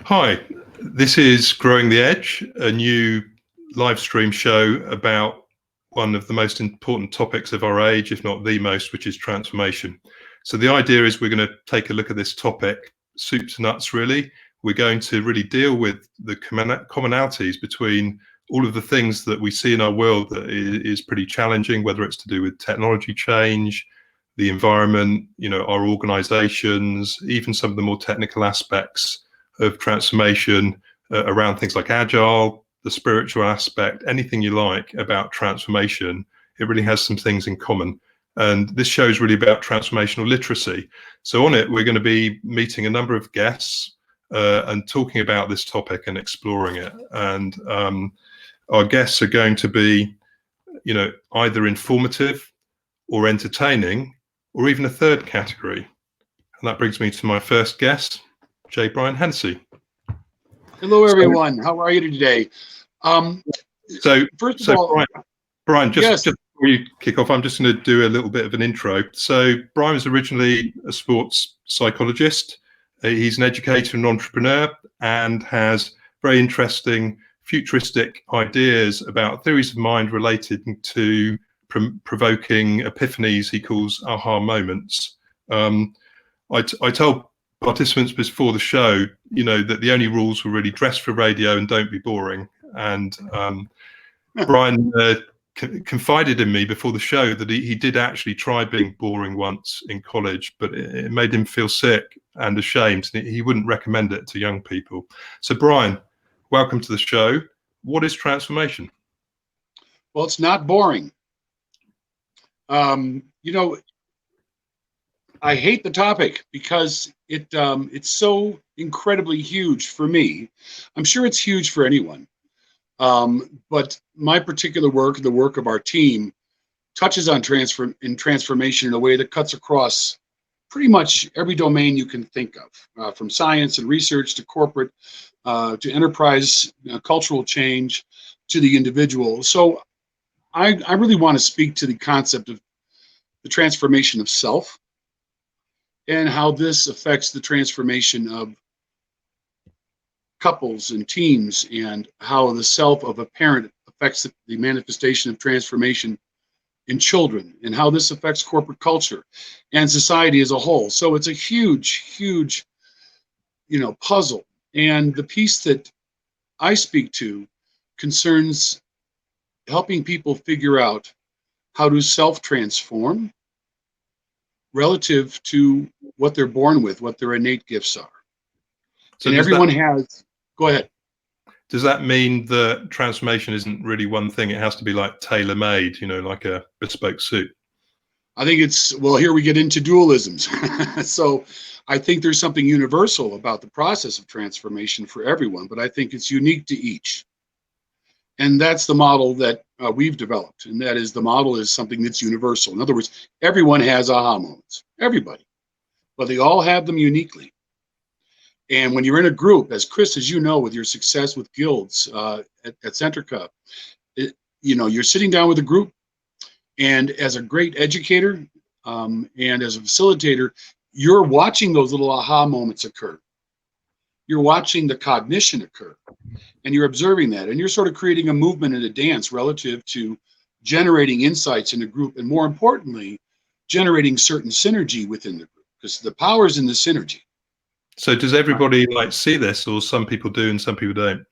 Hi, this is Growing the Edge, a new live stream show about one of the most important topics of our age, if not the most, which is transformation. So the idea is we're going to take a look at this topic, soup to nuts really. We're going to really deal with the commonalities between all of the things that we see in our world that is pretty challenging, whether it's to do with technology change, the environment, our organizations, even some of the more technical aspects of transformation around things like agile, the spiritual aspect, anything you like about transformation. It really has some things in common. And this show is really about transformational literacy. So on it, we're going to be meeting a number of guests and talking about this topic and exploring it. And our guests are going to be, either informative or entertaining, or even a third category. And that brings me to my first guest, J. Brian Hennessy. Hello, everyone. How are you today? First of all, Brian, just before you kick off, I'm just going to do a little bit of an intro. So Brian was originally a sports psychologist. He's an educator and entrepreneur and has very interesting futuristic ideas about theories of mind related to provoking epiphanies he calls aha moments. I told participants before the show, that the only rules were really dress for radio and don't be boring. And Brian confided in me before the show that he did actually try being boring once in college, but it made him feel sick and ashamed. And he wouldn't recommend it to young people. So Brian, welcome to the show. What is transformation? Well, it's not boring. I hate the topic because it's so incredibly huge for me. I'm sure it's huge for anyone. But my particular work, the work of our team, touches on transformation in a way that cuts across pretty much every domain you can think of, from science and research to corporate, to enterprise, cultural change, to the individual. So I really want to speak to the concept of the transformation of self, and how this affects the transformation of couples and teams, and how the self of a parent affects the manifestation of transformation in children, and how this affects corporate culture and society as a whole. So it's a huge, huge, puzzle. And the piece that I speak to concerns helping people figure out how to self-transform relative to what they're born with, what their innate gifts are. So and everyone has, go ahead. Does that mean that transformation isn't really one thing? It has to be like tailor-made, like a bespoke suit? I think here we get into dualisms. So I think there's something universal about the process of transformation for everyone, but I think it's unique to each. And that's the model that we've developed. And that is, the model is something that's universal. In other words, everyone has aha moments, everybody, but they all have them uniquely. And when you're in a group, as Chris, as you know, with your success with guilds at Centrica, you're sitting down with a group, and as a great educator and as a facilitator, you're watching those little aha moments occur. You're watching the cognition occur, and you're observing that, and you're sort of creating a movement and a dance relative to generating insights in a group, and more importantly, generating certain synergy within the group, because the power is in the synergy. So does everybody see this, or some people do and some people don't?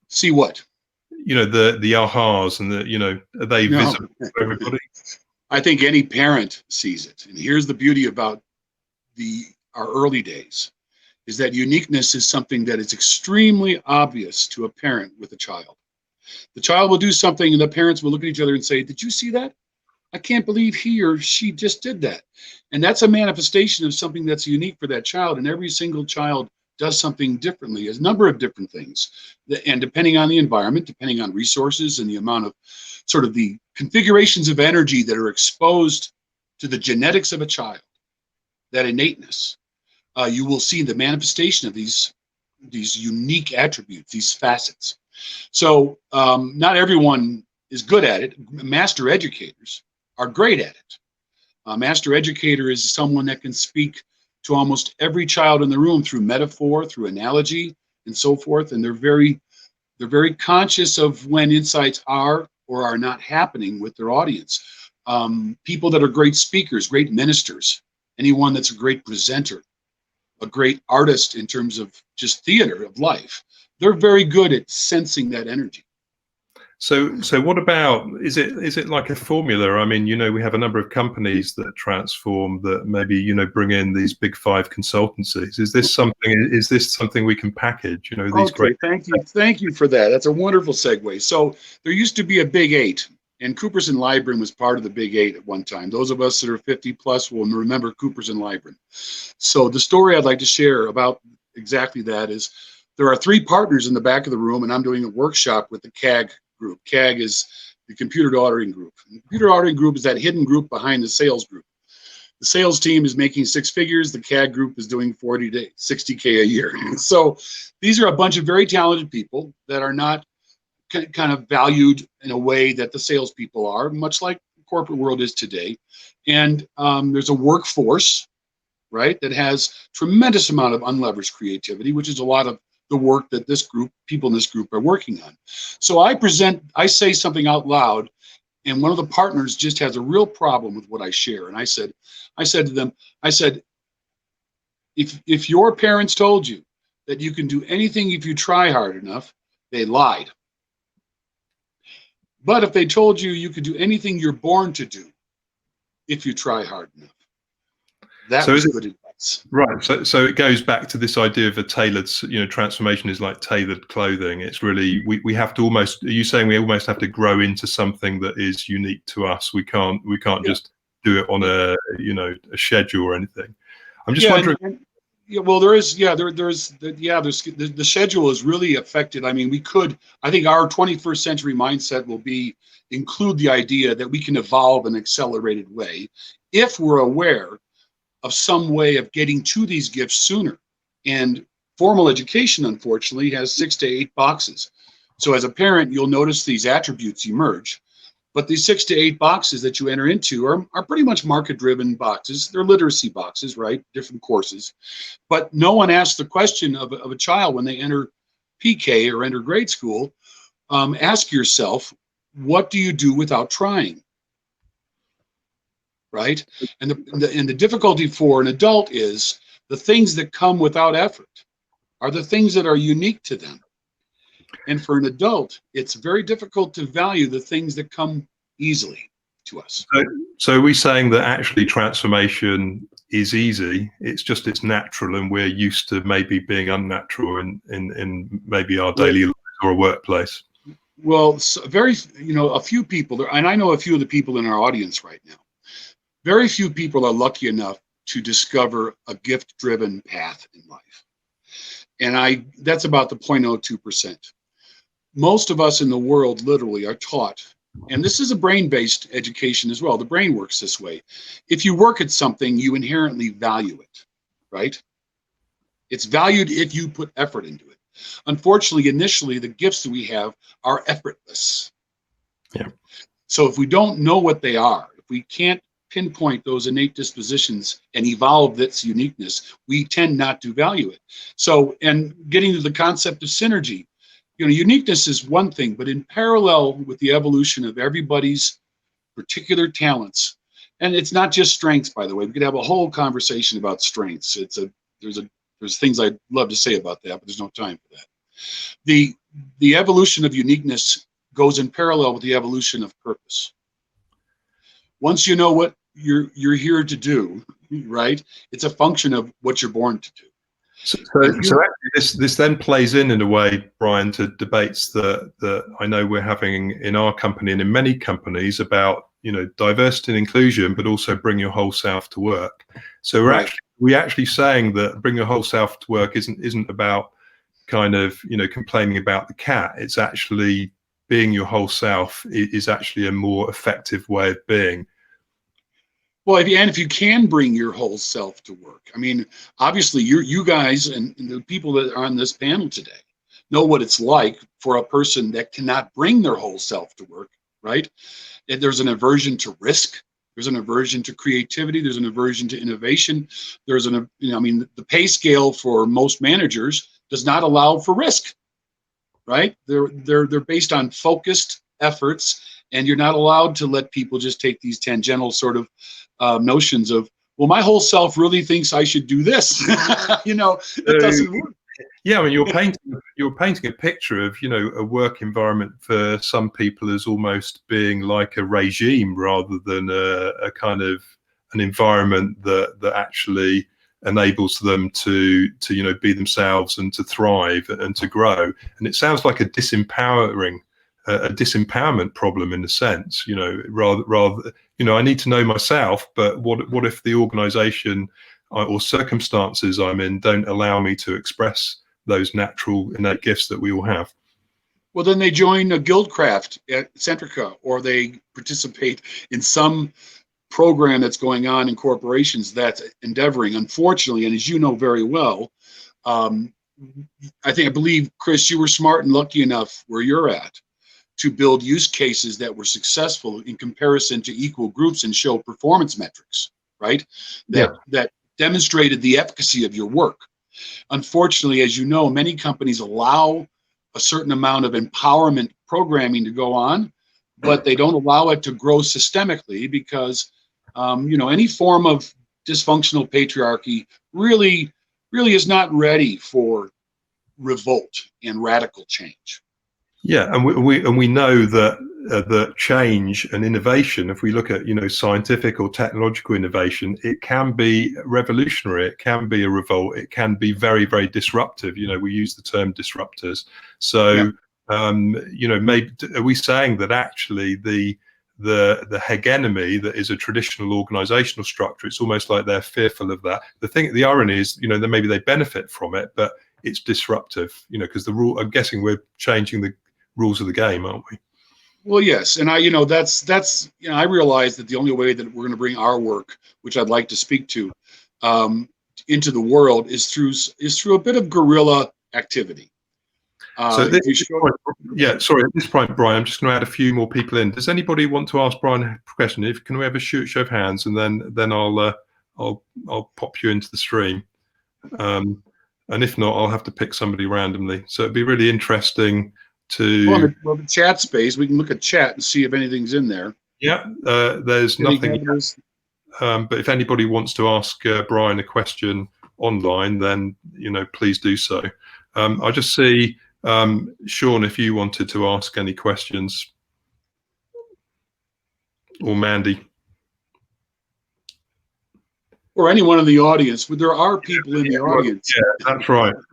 See what? The ahas and are they visible for everybody? I think any parent sees it. And here's the beauty about our early days, is that uniqueness is something that is extremely obvious to a parent with a child. The child will do something and the parents will look at each other and say, "Did you see that? I can't believe he or she just did that." And that's a manifestation of something that's unique for that child. And every single child does something differently, a number of different things. And depending on the environment, depending on resources and the amount of sort of the configurations of energy that are exposed to the genetics of a child, that innateness, you will see the manifestation of these unique attributes, these facets. So not everyone is good at it. Master educators are great at it. A master educator is someone that can speak to almost every child in the room through metaphor, through analogy, and so forth, and they're very conscious of when insights are or are not happening with their audience. People that are great speakers, great ministers, anyone that's a great presenter, a great artist in terms of just theater of life, they're very good at sensing that energy. So what about, is it like a formula? I mean, we have a number of companies that transform, that maybe, bring in these big five consultancies. Is this something we can package? These Okay, great. thank you for that. That's a wonderful segue. So there used to be a big eight, and Coopers and Lybrand was part of the big eight at one time. Those of us that are 50 plus will remember Coopers and Lybrand. So the story I'd like to share about exactly that is there are three partners in the back of the room, and I'm doing a workshop with the CAG group. CAG is the Computer Auditing Group. And the Computer Auditing Group is that hidden group behind the sales group. The sales team is making 6 figures. The CAG group is doing 40 to 60K a year. So these are a bunch of very talented people that are not kind of valued in a way that the salespeople are, much like the corporate world is today. And there's a workforce, right, that has tremendous amount of unleveraged creativity, which is a lot of the work that people in this group are working on. So I say something out loud, and one of the partners just has a real problem with what I share. And I said to them, if your parents told you that you can do anything if you try hard enough, they lied. But if they told you you could do anything you're born to do if you try hard enough, that was good advice. Right. So it goes back to this idea of a tailored, transformation is like tailored clothing. It's really, we have to almost, are you saying we almost have to grow into something that is unique to us? We can't just do it on a schedule or anything. I'm just wondering. The schedule is really affected. I mean, I think our 21st century mindset will include the idea that we can evolve in an accelerated way if we're aware of some way of getting to these gifts sooner. And formal education, unfortunately, has 6 to 8 boxes. So as a parent, you'll notice these attributes emerge. But these 6 to 8 boxes that you enter into are pretty much market-driven boxes. They're literacy boxes, right? Different courses. But no one asks the question of a child when they enter PK or enter grade school, ask yourself, what do you do without trying? Right? And the difficulty for an adult is the things that come without effort are the things that are unique to them. And for an adult, it's very difficult to value the things that come easily to us. So are we saying that actually transformation is easy? It's natural, and we're used to maybe being unnatural in maybe our daily life or a workplace? Well, a few people, and I know a few of the people in our audience right now, very few people are lucky enough to discover a gift-driven path in life. And that's about the 0.02%. Most of us in the world literally are taught, and this is a brain-based education as well. The brain works this way. If you work at something, you inherently value it, right? It's valued if you put effort into it. Unfortunately, initially, the gifts that we have are effortless. Yeah. So if we don't know what they are, if we can't pinpoint those innate dispositions and evolve its uniqueness, we tend not to value it. So, and getting to the concept of synergy, uniqueness is one thing, but in parallel with the evolution of everybody's particular talents, and it's not just strengths, by the way. We could have a whole conversation about strengths. There's things I'd love to say about that, but there's no time for that. The evolution of uniqueness goes in parallel with the evolution of purpose. Once you know what you're here to do, right? It's a function of what you're born to do. So actually this then plays in a way, Brian, to debates that I know we're having in our company and in many companies about diversity and inclusion, but also bring your whole self to work. So we're actually saying that bring your whole self to work isn't about kind of complaining about the cat. It's actually being your whole self is actually a more effective way of being. Well, if you can bring your whole self to work, I mean, obviously you guys and the people that are on this panel today know what it's like for a person that cannot bring their whole self to work, right? And there's an aversion to risk. There's an aversion to creativity. There's an aversion to innovation. The pay scale for most managers does not allow for risk, right? They're based on focused efforts, and you're not allowed to let people just take these tangential sort of notions of, well, my whole self really thinks I should do this. It doesn't work. Yeah, I mean, you're painting a picture of, a work environment for some people as almost being like a regime rather than a kind of an environment that actually enables them to be themselves and to thrive and to grow. And it sounds like a disempowerment problem in a sense. Rather, I need to know myself, but what if the organisation or circumstances I'm in don't allow me to express those natural innate gifts that we all have? Well, then they join a guildcraft at Centrica, or they participate in some program that's going on in corporations that's endeavoring, unfortunately, and as you know very well, I believe, Chris, you were smart and lucky enough where you're at to build use cases that were successful in comparison to equal groups and show performance metrics, right? That demonstrated the efficacy of your work. Unfortunately, as you know, many companies allow a certain amount of empowerment programming to go on, but they don't allow it to grow systemically because, any form of dysfunctional patriarchy really is not ready for revolt and radical change. Yeah, and we know that that change and innovation, if we look at scientific or technological innovation, it can be revolutionary, it can be a revolt, it can be very, very disruptive. We use the term disruptors. So maybe are we saying that actually the hegemony that is a traditional organizational structure, it's almost like they're fearful of that. The irony is, that maybe they benefit from it, but it's disruptive, because I'm guessing we're changing the rules of the game, aren't we? Well, yes, and I realize that the only way that we're going to bring our work, which I'd like to speak to, into the world is through a bit of guerrilla activity. At this point, Brian, I'm just going to add a few more people in. Does anybody want to ask Brian a question? Can we have a show of hands, and then I'll pop you into the stream, and if not, I'll have to pick somebody randomly. So it'd be really interesting to the chat space. We can look at chat and see if anything's in there. Yeah, there's nothing. But if anybody wants to ask Brian a question online, then please do so. I just see Sean, if you wanted to ask any questions, or Mandy, or anyone in the audience. There are people in the audience. Yeah,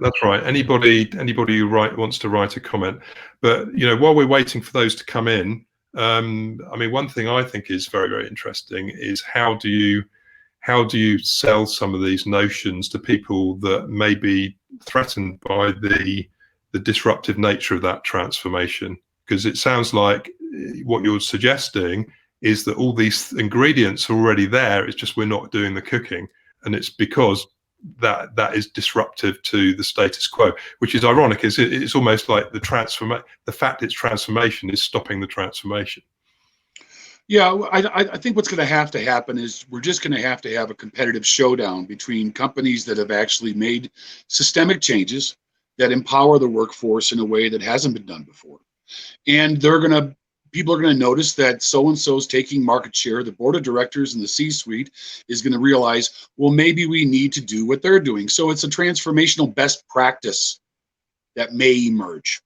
that's right. Anybody who wants to write a comment. But while we're waiting for those to come in, one thing I think is very, very interesting is how do you sell some of these notions to people that may be threatened by the disruptive nature of that transformation? Because it sounds like what you're suggesting is that all these ingredients are already there. It's just we're not doing the cooking, and it's because that is disruptive to the status quo, which is ironic. It's almost like the fact it's transformation is stopping the transformation. Yeah, I think what's going to happen is we're just going to have a competitive showdown between companies that have actually made systemic changes that empower the workforce in a way that hasn't been done before, and people are going to notice that so-and-so is taking market share. The board of directors and the C-suite is going to realize, well, maybe we need to do what they're doing. So it's a transformational best practice that may emerge.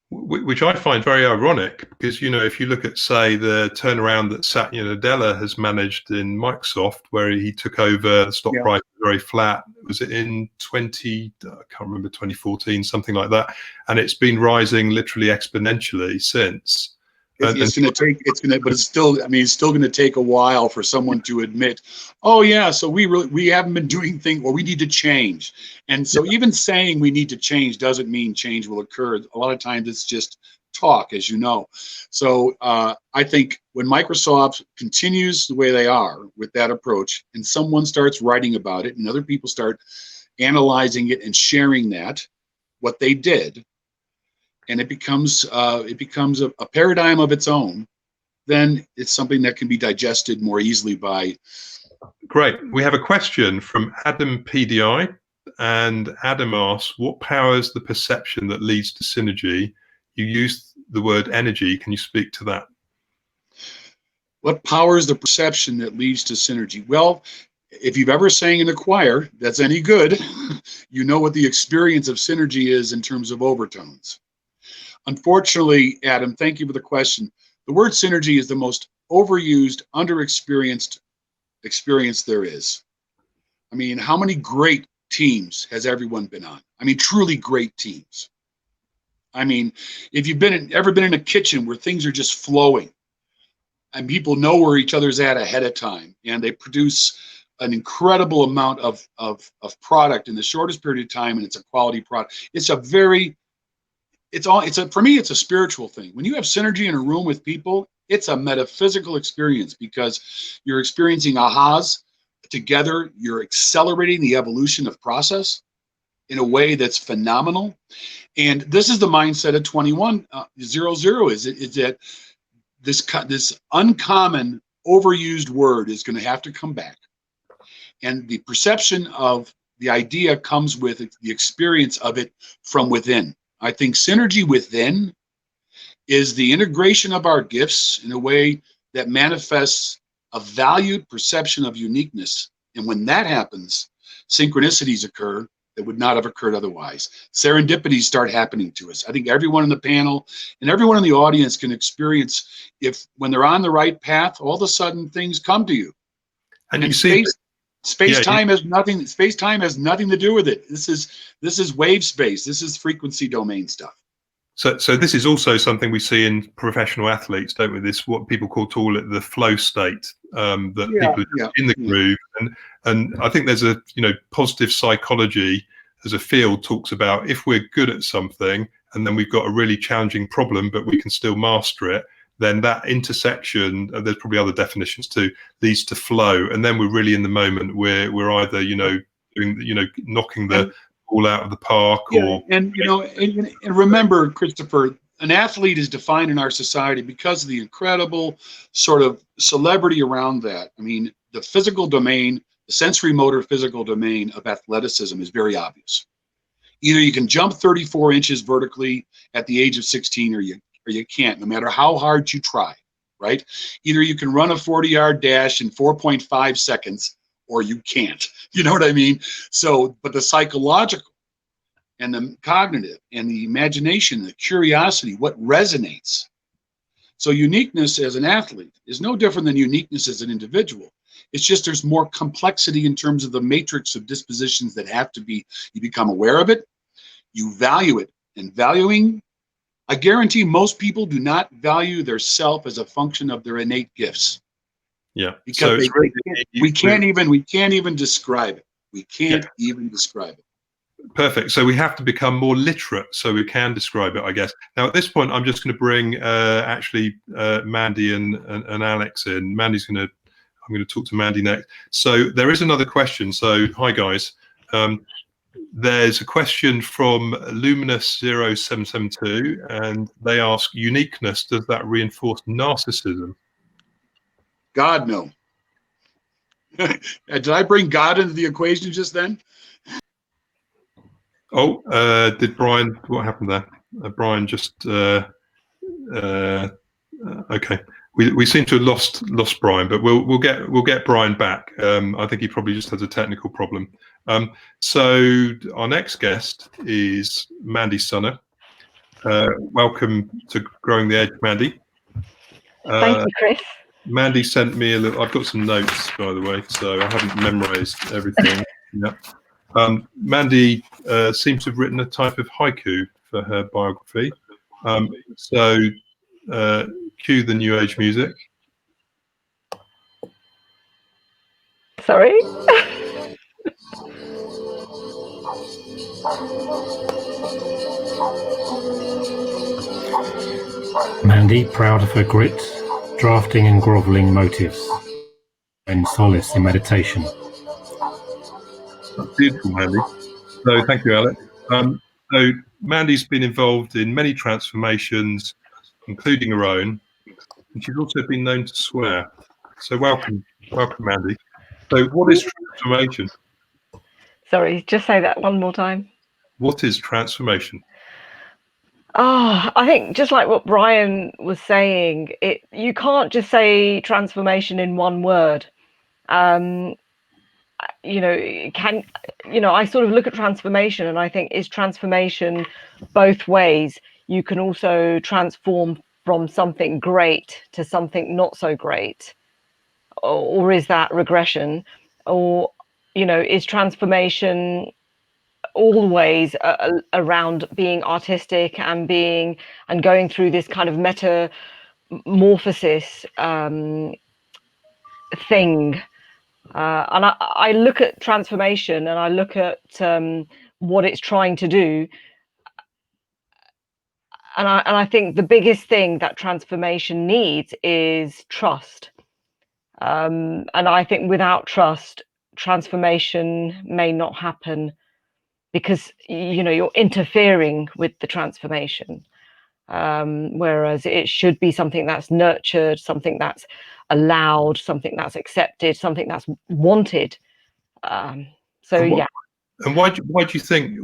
Which I find very ironic, because, if you look at, say, the turnaround that Satya Nadella has managed in Microsoft, where he took over, the stock price was very flat. Was it in 2014, something like that? And it's been rising literally exponentially since. It's still going to take a while for someone to admit, oh yeah, so we haven't been doing things, or we need to change. And so even saying we need to change doesn't mean change will occur. A lot of times it's just talk, as you know. So I think when Microsoft continues the way they are with that approach, and someone starts writing about it, and other people start analyzing it and sharing what they did, and it becomes a paradigm of its own, then it's something that can be digested more easily by. Great. We have a question from Adam PDI. and Adam asks, what powers the perception that leads to synergy? You used the word energy. Can you speak to that? What powers the perception that leads to synergy? Well, if you've ever sang in a choir that's any good, you know what the experience of synergy is in terms of overtones. Unfortunately, Adam, thank you for the question. The word synergy is the most overused, underexperienced experience there is. I mean, how many great teams has everyone been on? I mean, truly great teams. I mean, if you've ever been in a kitchen where things are just flowing and people know where each other's at ahead of time, and they produce an incredible amount of product in the shortest period of time, and it's a quality product. For me, it's a spiritual thing. When you have synergy in a room with people, it's a metaphysical experience because you're experiencing ahas together. You're accelerating the evolution of process in a way that's phenomenal. And this is the mindset of 2100 is that this uncommon overused word is going to have to come back. And the perception of the idea comes with the experience of it from within. I think synergy within is the integration of our gifts in a way that manifests a valued perception of uniqueness. And when that happens, synchronicities occur that would not have occurred otherwise. Serendipities start happening to us. I think everyone in the panel and everyone in the audience can experience when they're on the right path, all of a sudden things come to you. And you see Space-time has nothing. Space-time has nothing to do with it. This is wave space. This is frequency domain stuff. So this is also something we see in professional athletes, don't we? This what people call it the flow state. People are in the groove, and I think there's a positive psychology as a field talks about if we're good at something and then we've got a really challenging problem, but we can still master it. Then that intersection, there's probably other definitions too, leads to flow, and then we're really in the moment. We're either doing knocking the ball out of the park, or and remember, Christopher, an athlete is defined in our society because of the incredible sort of celebrity around that. I mean, the physical domain, the sensory motor physical domain of athleticism is very obvious. Either you can jump 34 inches vertically at the age of 16, or you can't, no matter how hard you try, right? Either you can run a 40-yard dash in 4.5 seconds, or you can't. You know what I mean? So, but the psychological and the cognitive and the imagination, the curiosity, what resonates. So uniqueness as an athlete is no different than uniqueness as an individual. It's just there's more complexity in terms of the matrix of dispositions that have to be, you become aware of it, you value it, and valuing, I guarantee most people do not value their self as a function of their innate gifts. Yeah, because we can't even describe it. We can't even describe it. Perfect. So we have to become more literate so we can describe it, I guess. Now, at this point, I'm just going to bring Mandy and Alex in. I'm going to talk to Mandy next. So there is another question. So hi, guys. There's a question from Luminous0772, and they ask, uniqueness, does that reinforce narcissism? God, no. Did I bring God into the equation just then? Oh, did Brian? What happened there? Brian just. Okay, we seem to have lost Brian, but we'll get Brian back. I think he probably just has a technical problem. So our next guest is Mandy Sunner. Welcome to Growing the Edge, Mandy. Thank you, Chris. Mandy sent me I've got some notes, by the way, so I haven't memorized everything. Yeah. Mandy seems to have written a type of haiku for her biography. So cue the new age music. Sorry. Mandy, proud of her grit, drafting and grovelling motives, and solace in meditation. That's beautiful, Mandy. So thank you, Alex. So Mandy's been involved in many transformations, including her own, and she's also been known to swear. So welcome, Mandy. So what is transformation? Sorry, just say that one more time. What is transformation? I think just like what Brian was saying, you can't just say transformation in one word. I sort of look at transformation and I think, is transformation both ways? You can also transform from something great to something not so great, or is that regression? Or is transformation always around being artistic and going through this kind of metamorphosis thing? And I look at transformation and I look at what it's trying to do, and I think the biggest thing that transformation needs is trust. And I think without trust, transformation may not happen, because you're interfering with the transformation, whereas it should be something that's nurtured, something that's allowed, something that's accepted, something that's wanted. Yeah. And why do you think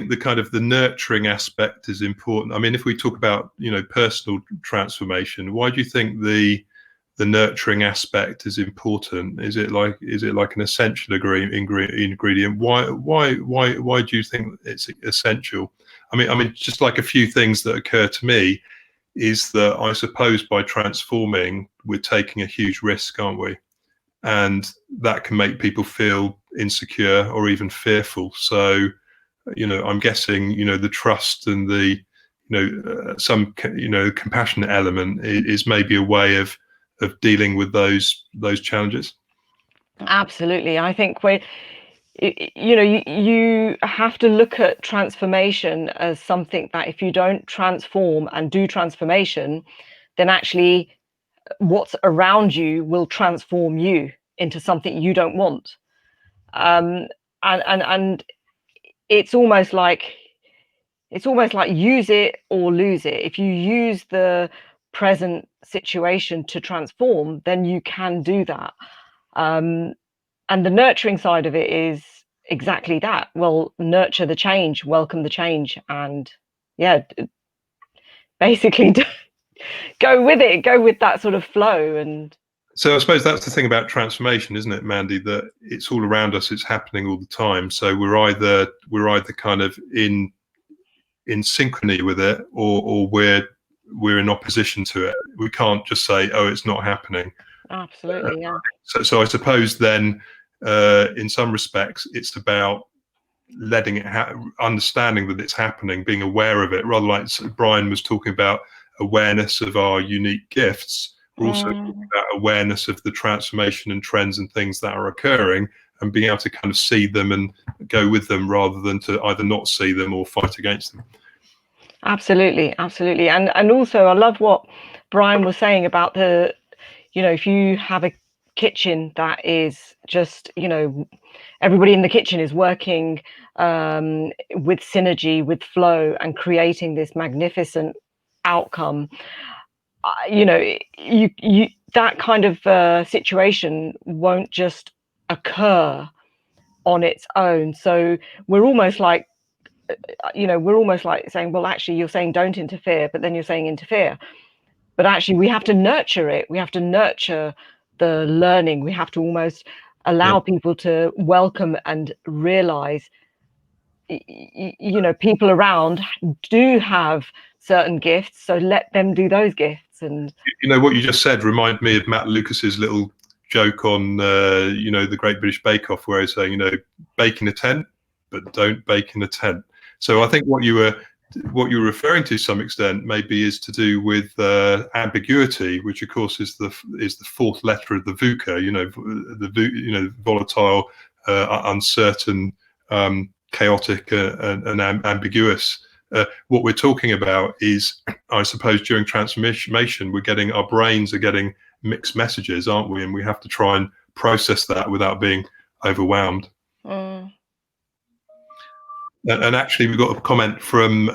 the kind of the nurturing aspect is important? I mean, if we talk about personal transformation, why do you think the nurturing aspect is important? Is it like an essential ingredient? Why do you think it's essential? I mean, just like a few things that occur to me is that I suppose by transforming, we're taking a huge risk, aren't we? And that can make people feel insecure or even fearful. So, I'm guessing, the trust and the, some, compassionate element is maybe a way of dealing with those challenges. Absolutely. I think you have to look at transformation as something that, if you don't transform and do transformation, then actually what's around you will transform you into something you don't want. And it's almost like use it or lose it. If you use the present situation to transform, then you can do that. And the nurturing side of it is exactly that. Well, nurture the change, welcome the change, and basically go with it, go with that sort of flow. And so I suppose that's the thing about transformation, isn't it, Mandy, that it's all around us, it's happening all the time. So we're either kind of in synchrony with it, or we're in opposition to it. We can't just say, oh, it's not happening. Absolutely, yeah. So I suppose then, in some respects, it's about letting it understanding that it's happening, being aware of it, rather like Brian was talking about awareness of our unique gifts. We're also talking about awareness of the transformation and trends and things that are occurring, and being able to kind of see them and go with them, rather than to either not see them or fight against them. Absolutely. And also I love what Brian was saying about the, if you have a kitchen that is just, everybody in the kitchen is working with synergy, with flow, and creating this magnificent outcome, that kind of situation won't just occur on its own. So we're almost like saying, well, actually you're saying don't interfere, but then you're saying interfere. But actually we have to nurture it. We have to nurture the learning. We have to almost allow people to welcome and realize, people around do have certain gifts, so let them do those gifts. And what you just said reminded me of Matt Lucas's little joke on the Great British Bake Off, where he's saying, bake in a tent, but don't bake in a tent. So I think what you were referring to some extent maybe is to do with ambiguity, which of course is the fourth letter of the VUCA. Volatile, uncertain, chaotic, and ambiguous. What we're talking about is, I suppose, during transformation, our brains are getting mixed messages, aren't we? And we have to try and process that without being overwhelmed. And actually, we've got a comment from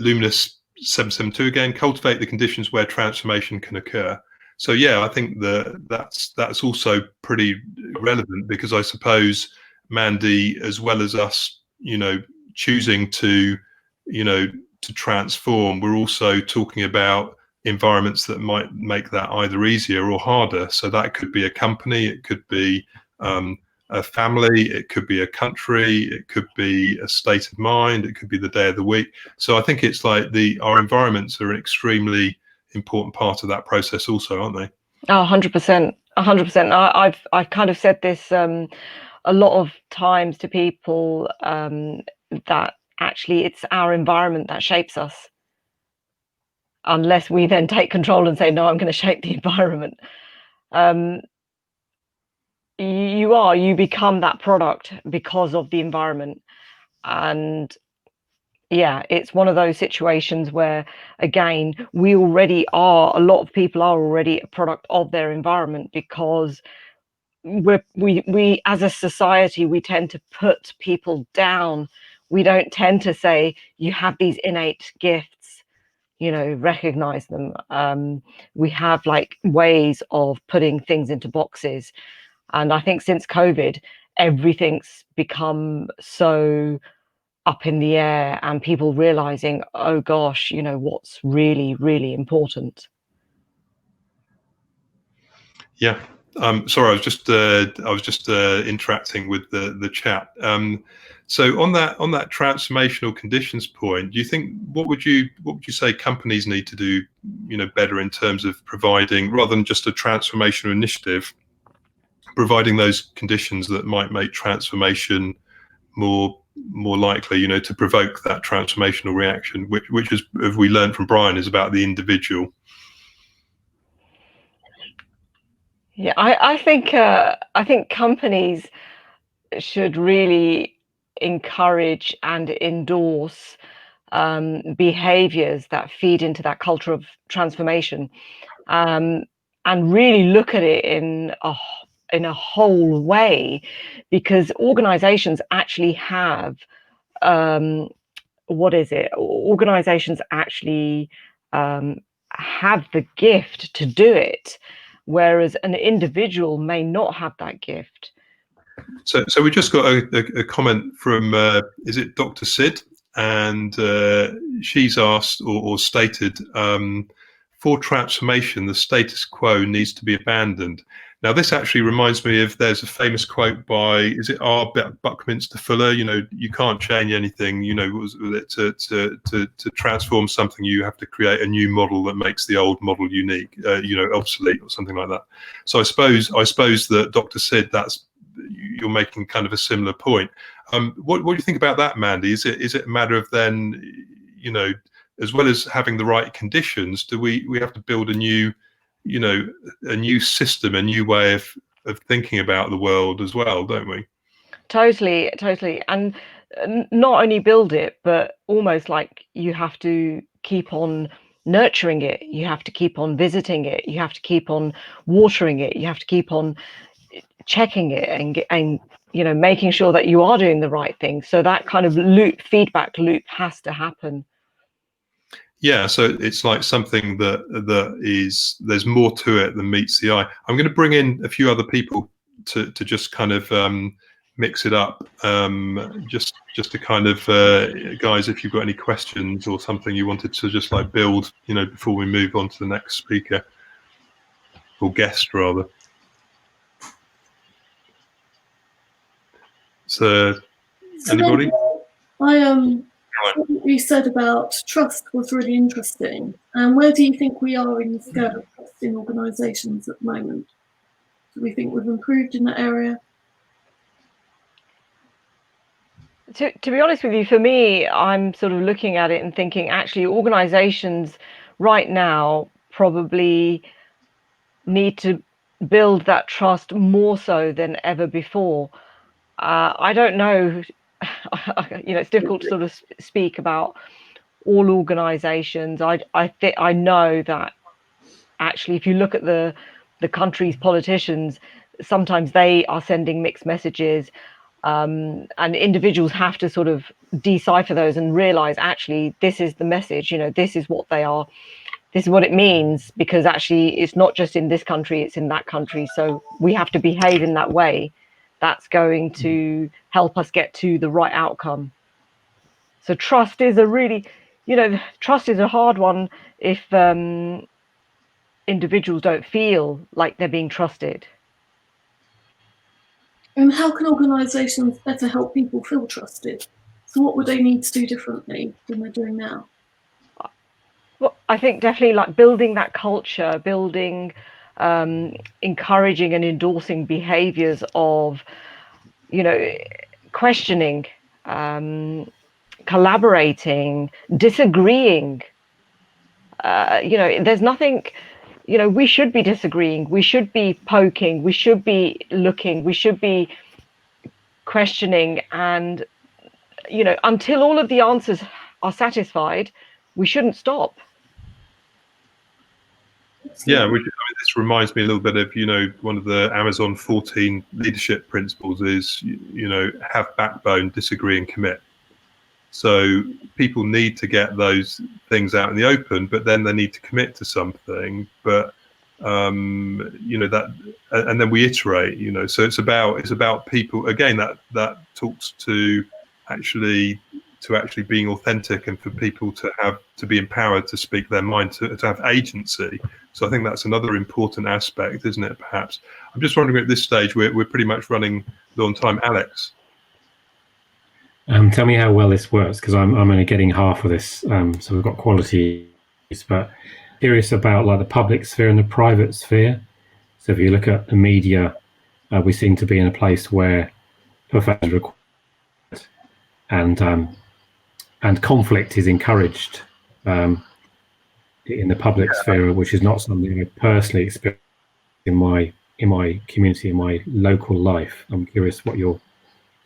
Luminous 772 again. Cultivate the conditions where transformation can occur. So I think that's also pretty relevant, because I suppose Mandy, as well as us, choosing to, to transform, we're also talking about environments that might make that either easier or harder. So that could be a company, it could be a family, it could be a country, it could be a state of mind, it could be the day of the week. So I think it's like our environments are an extremely important part of that process also, aren't they? Oh, 100%. 100%. I've kind of said this a lot of times to people, that actually it's our environment that shapes us, unless we then take control and say, no, I'm going to shape the environment. You become that product because of the environment. And yeah, it's one of those situations where, again, a lot of people are already a product of their environment, because we as a society, we tend to put people down. We don't tend to say, you have these innate gifts, recognize them. We have like ways of putting things into boxes. And I think since COVID, everything's become so up in the air, and people realizing, oh gosh, what's really, really important. Yeah. Sorry, I was just interacting with the chat. So on that transformational conditions point, do you think what would you say companies need to do, better in terms of providing, rather than just a transformational initiative, providing those conditions that might make transformation more likely, to provoke that transformational reaction, which is, as we learned from Brian, is about the individual. Yeah, I think companies should really encourage and endorse behaviors that feed into that culture of transformation, and really look at it in a whole way, because organizations actually have organizations actually have the gift to do it, whereas an individual may not have that gift. So we just got a comment from is it Dr. Sid, and she's asked or stated, for transformation, the status quo needs to be abandoned. Now, this actually reminds me of, there's a famous quote by, is it R. Buckminster Fuller? You can't change anything. To transform something, you have to create a new model that makes the old model unique, obsolete, or something like that. So I suppose that Dr. Sid, you're making kind of a similar point. What do you think about that, Mandy? Is it a matter of then, as well as having the right conditions, do we have to build a new system, a new way of thinking about the world as well, don't we? Totally. And not only build it, but almost like you have to keep on nurturing it. You have to keep on visiting it. You have to keep on watering it. You have to keep on checking it and making sure that you are doing the right thing. So that kind of feedback loop has to happen. Yeah, so it's like something that is, there's more to it than meets the eye. I'm going to bring in a few other people to just kind of mix it up, just to kind of guys, if you've got any questions or something you wanted to just like build, before we move on to the next speaker or guest rather. So anybody? What you said about trust was really interesting. And where do you think we are in the scale of trust in organisations at the moment? Do we think we've improved in that area? To be honest with you, for me, I'm sort of looking at it and thinking, actually, organisations right now probably need to build that trust more so than ever before. I don't know. It's difficult to sort of speak about all organizations. I know that actually, if you look at the country's politicians, sometimes they are sending mixed messages, and individuals have to sort of decipher those and realize, actually, this is the message, this is what they are, this is what it means, because actually it's not just in this country, it's in that country. So we have to behave in that way. that's going to help us get to the right outcome. So trust is a really, trust is a hard one if individuals don't feel like they're being trusted. And how can organisations better help people feel trusted? So what would they need to do differently than they're doing now? Well, I think definitely like building that culture, encouraging and endorsing behaviours of, questioning, collaborating, disagreeing. There's nothing, we should be disagreeing, we should be poking, we should be looking, we should be questioning, and until all of the answers are satisfied, we shouldn't stop. Yeah, this reminds me a little bit of, one of the Amazon 14 leadership principles is, have backbone, disagree and commit. So people need to get those things out in the open, but then they need to commit to something. But that, and then we iterate. So it's about people again. That talks to actually being authentic, and for people to be empowered to speak their mind, to have agency. So I think that's another important aspect, isn't it? Perhaps I'm just wondering at this stage we're pretty much running low on time. Alex. Tell me how well this works, because I'm only getting half of this. So we've got qualities, but curious about like the public sphere and the private sphere. So if you look at the media, we seem to be in a place where perfection is required, and conflict is encouraged in the public sphere, which is not something I personally experience in my community, in my local life. I'm curious what your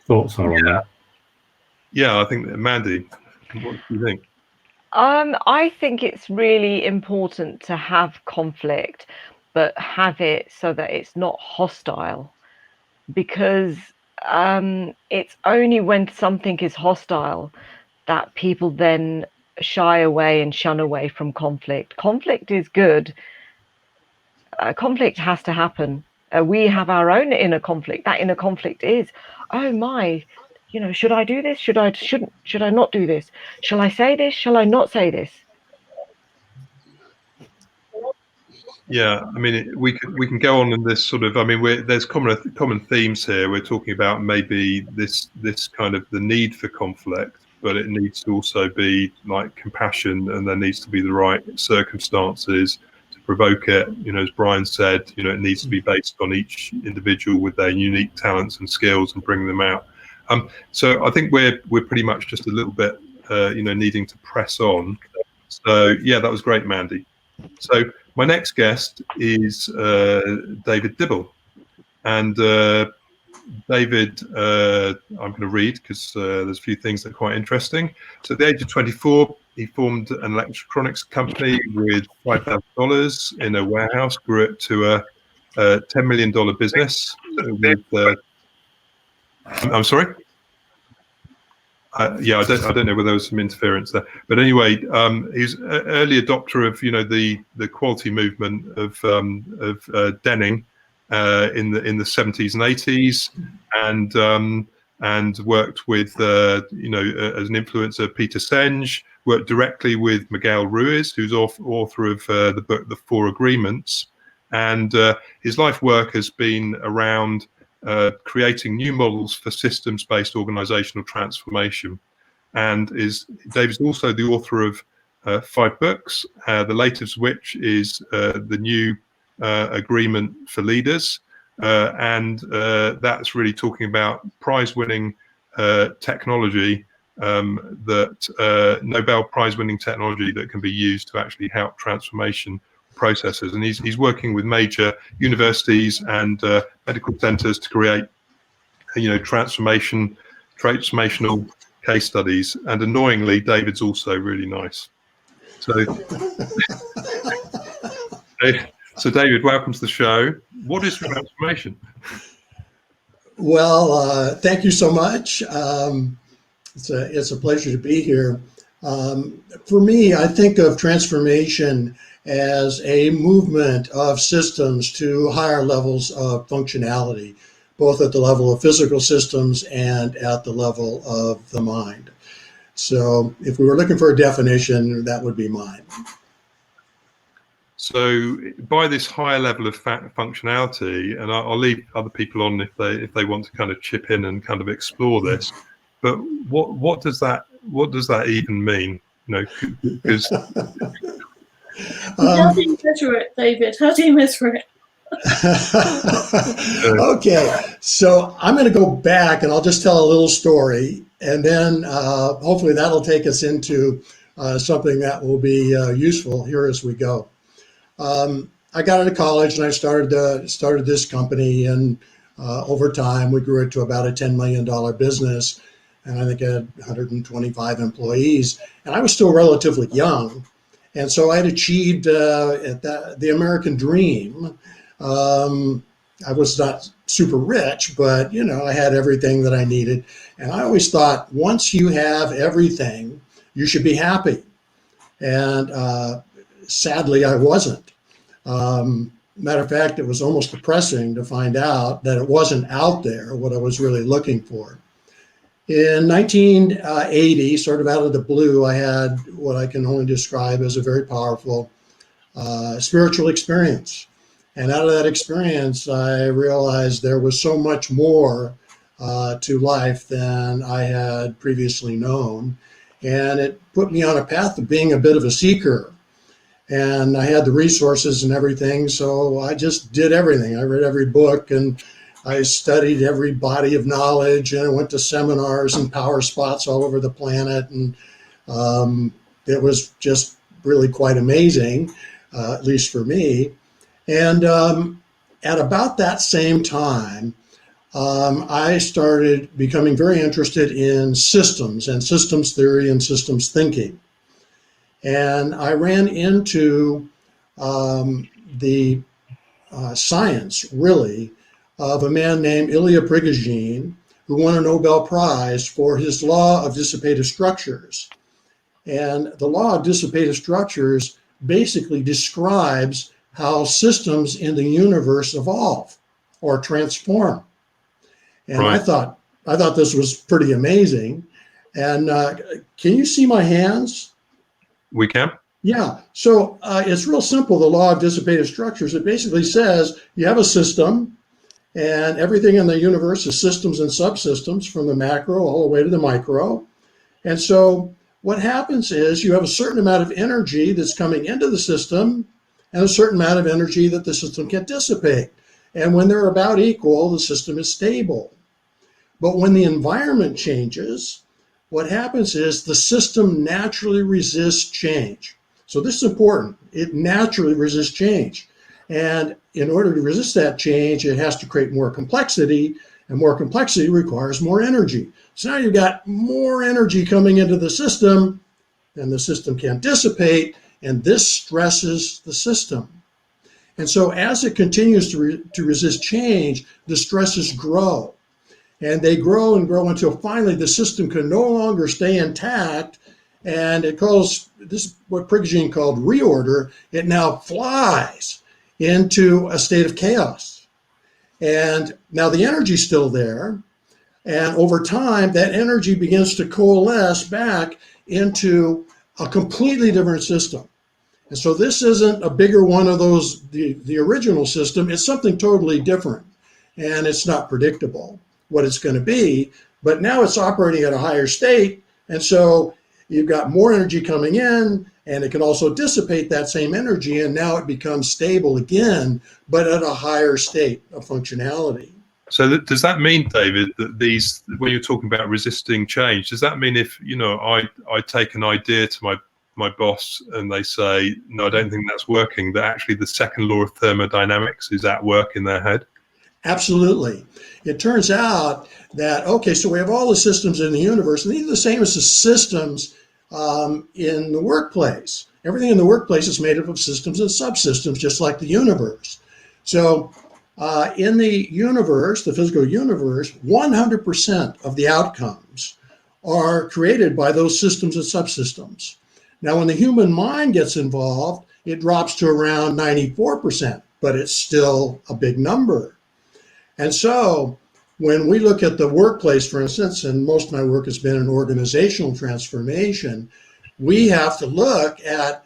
thoughts are on that. Yeah, I think, Mandy, what do you think? I think it's really important to have conflict, but have it so that it's not hostile, because it's only when something is hostile that people then shy away and shun away from conflict. Conflict is good. Conflict has to happen. We have our own inner conflict. That inner conflict is, oh my, should I do this? Should I not do this? Shall I say this? Shall I not say this? Yeah, I mean, we can go on in this sort of. I mean, there's common themes here. We're talking about maybe this kind of the need for conflict, but it needs to also be like compassion, and there needs to be the right circumstances to provoke it. As Brian said, it needs to be based on each individual with their unique talents and skills and bring them out. So I think we're pretty much just a little bit, needing to press on. So yeah, that was great, Mandy. So my next guest is David Dibble, and David, I'm going to read because there's a few things that are quite interesting. So at the age of 24, he formed an electronics company with $5,000 in a warehouse, grew it to a $10 million business with. I'm sorry. Yeah, I don't know whether there was some interference there, but anyway, he's an early adopter of the quality movement of Denning in the 70s and 80s, and worked with as an influencer Peter Senge, worked directly with Miguel Ruiz, who's author of the book The Four Agreements, and his life work has been around creating new models for systems-based organisational transformation, and David's also the author of 5 books, the latest of which is the new agreement for leaders, and that's really talking about prize-winning technology, that Nobel Prize-winning technology that can be used to actually help transformation processes. And he's working with major universities and medical centers to create transformational case studies. And annoyingly, David's also really nice. So David, welcome to the show. What is transformation? Well, thank you so much. It's a pleasure to be here. For me, I think of transformation as a movement of systems to higher levels of functionality, both at the level of physical systems and at the level of the mind. So if we were looking for a definition, that would be mine. So by this higher level of functionality, and I'll leave other people on if they want to kind of chip in and kind of explore this, but what does that even mean? You know, because how do you measure it, David? How do you measure it? Okay, so I'm going to go back and I'll just tell a little story, and then hopefully that'll take us into something that will be useful here as we go. I got into college and I started this company, and over time we grew it to about a $10 million business, and I think I had 125 employees, and I was still relatively young, and so I had achieved the American dream. I was not super rich, but you know, I had everything that I needed, and I always thought once you have everything, you should be happy, and sadly, I wasn't. Matter of fact, it was almost depressing to find out that it wasn't out there what I was really looking for. In 1980, sort of out of the blue, I had what I can only describe as a very powerful spiritual experience. And out of that experience, I realized there was so much more to life than I had previously known. And it put me on a path of being a bit of a seeker. And I had the resources and everything, so I just did everything. I read every book, and I studied every body of knowledge, and I went to seminars and power spots all over the planet, and it was just really quite amazing, at least for me. And at about that same time, I started becoming very interested in systems and systems theory and systems thinking. And I ran into the science, really, of a man named Ilya Prigogine, who won a Nobel Prize for his law of dissipative structures. And the law of dissipative structures basically describes how systems in the universe evolve or transform. And right. I thought this was pretty amazing. And can you see my hands? We can. Yeah. So it's real simple. The law of dissipative structures, it basically says you have a system, and everything in the universe is systems and subsystems from the macro all the way to the micro. And so what happens is you have a certain amount of energy that's coming into the system and a certain amount of energy that the system can dissipate. And when they're about equal, the system is stable. But when the environment changes, what happens is the system naturally resists change. So this is important. It naturally resists change. And in order to resist that change, it has to create more complexity, and more complexity requires more energy. So now you've got more energy coming into the system, and the system can't dissipate, and this stresses the system. And so as it continues to resist change, the stresses grow. And they grow and grow until finally the system can no longer stay intact. And it calls, this is what Prigogine called reorder. It now flies into a state of chaos. And now the energy's still there. And over time, that energy begins to coalesce back into a completely different system. And so this isn't a bigger one of those, the original system. It's something totally different. And it's not predictable what it's going to be, but now it's operating at a higher state, and so you've got more energy coming in, and it can also dissipate that same energy, and now it becomes stable again, but at a higher state of functionality. So does that mean, David, that these, when you're talking about resisting change, does that mean if, you know, I take an idea to my boss and they say, no, I don't think that's working, that actually the second law of thermodynamics is at work in their head? Absolutely. It turns out that, okay, so we have all the systems in the universe, and these are the same as the systems in the workplace. Everything in the workplace is made up of systems and subsystems, just like the universe. So in the universe, the physical universe, 100% of the outcomes are created by those systems and subsystems. Now, when the human mind gets involved, it drops to around 94%, but it's still a big number. And so when we look at the workplace, for instance, and most of my work has been in organizational transformation, we have to look at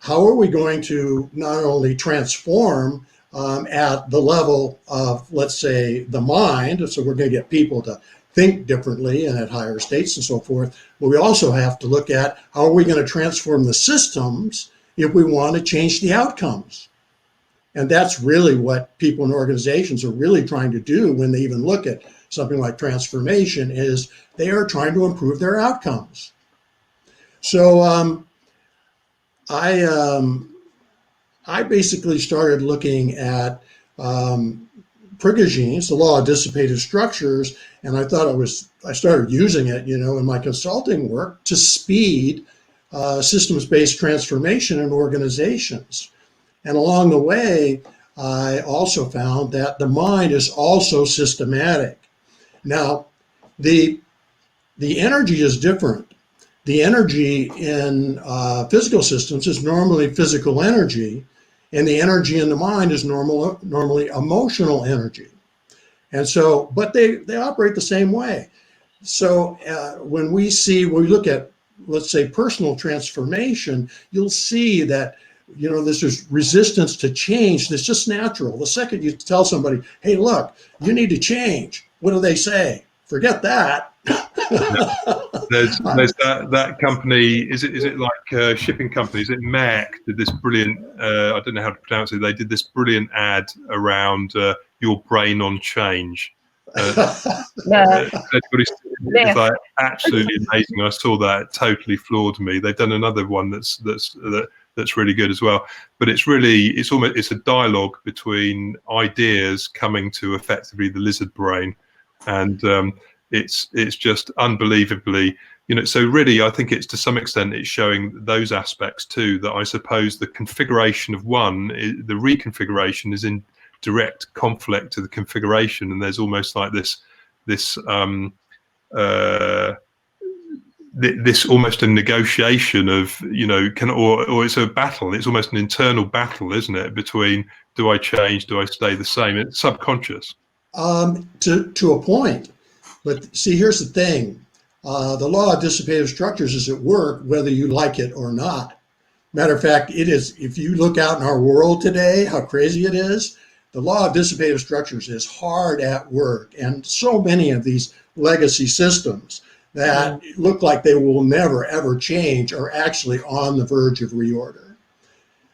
how are we going to not only transform at the level of, let's say, the mind, so we're going to get people to think differently and at higher states and so forth, but we also have to look at how are we going to transform the systems if we want to change the outcomes. And that's really what people in organizations are really trying to do when they even look at something like transformation, is they are trying to improve their outcomes. So I basically started looking at Prigogines, the law of dissipated structures, and I started using it, in my consulting work to speed systems-based transformation in organizations. And along the way, I also found that the mind is also systematic. Now, the energy is different. The energy in physical systems is normally physical energy, and the energy in the mind is normally emotional energy. And so, but they operate the same way. So when we look at, let's say, personal transformation, you'll see that this is resistance to change that's just natural. The second you tell somebody, hey, look, you need to change, what do they say? Forget that. There's that company, is it like shipping companies? Is it Maersk did this brilliant, I don't know how to pronounce it, they did this brilliant ad around your brain on change. It's like absolutely amazing. I saw that, it totally floored me. They've done another one that's really good as well. But it's a dialogue between ideas coming to effectively the lizard brain, and it's just unbelievably, so really I think it's, to some extent, it's showing those aspects too, that I suppose the configuration of the reconfiguration is in direct conflict to the configuration, and there's almost like this almost a negotiation of, or it's a battle. It's almost an internal battle, isn't it, between, do I change, do I stay the same? It's subconscious. To a point. But see, here's the thing. The law of dissipative structures is at work whether you like it or not. Matter of fact, it is, if you look out in our world today, how crazy it is, the law of dissipative structures is hard at work. And so many of these legacy systems that look like they will never, ever change are actually on the verge of reorder.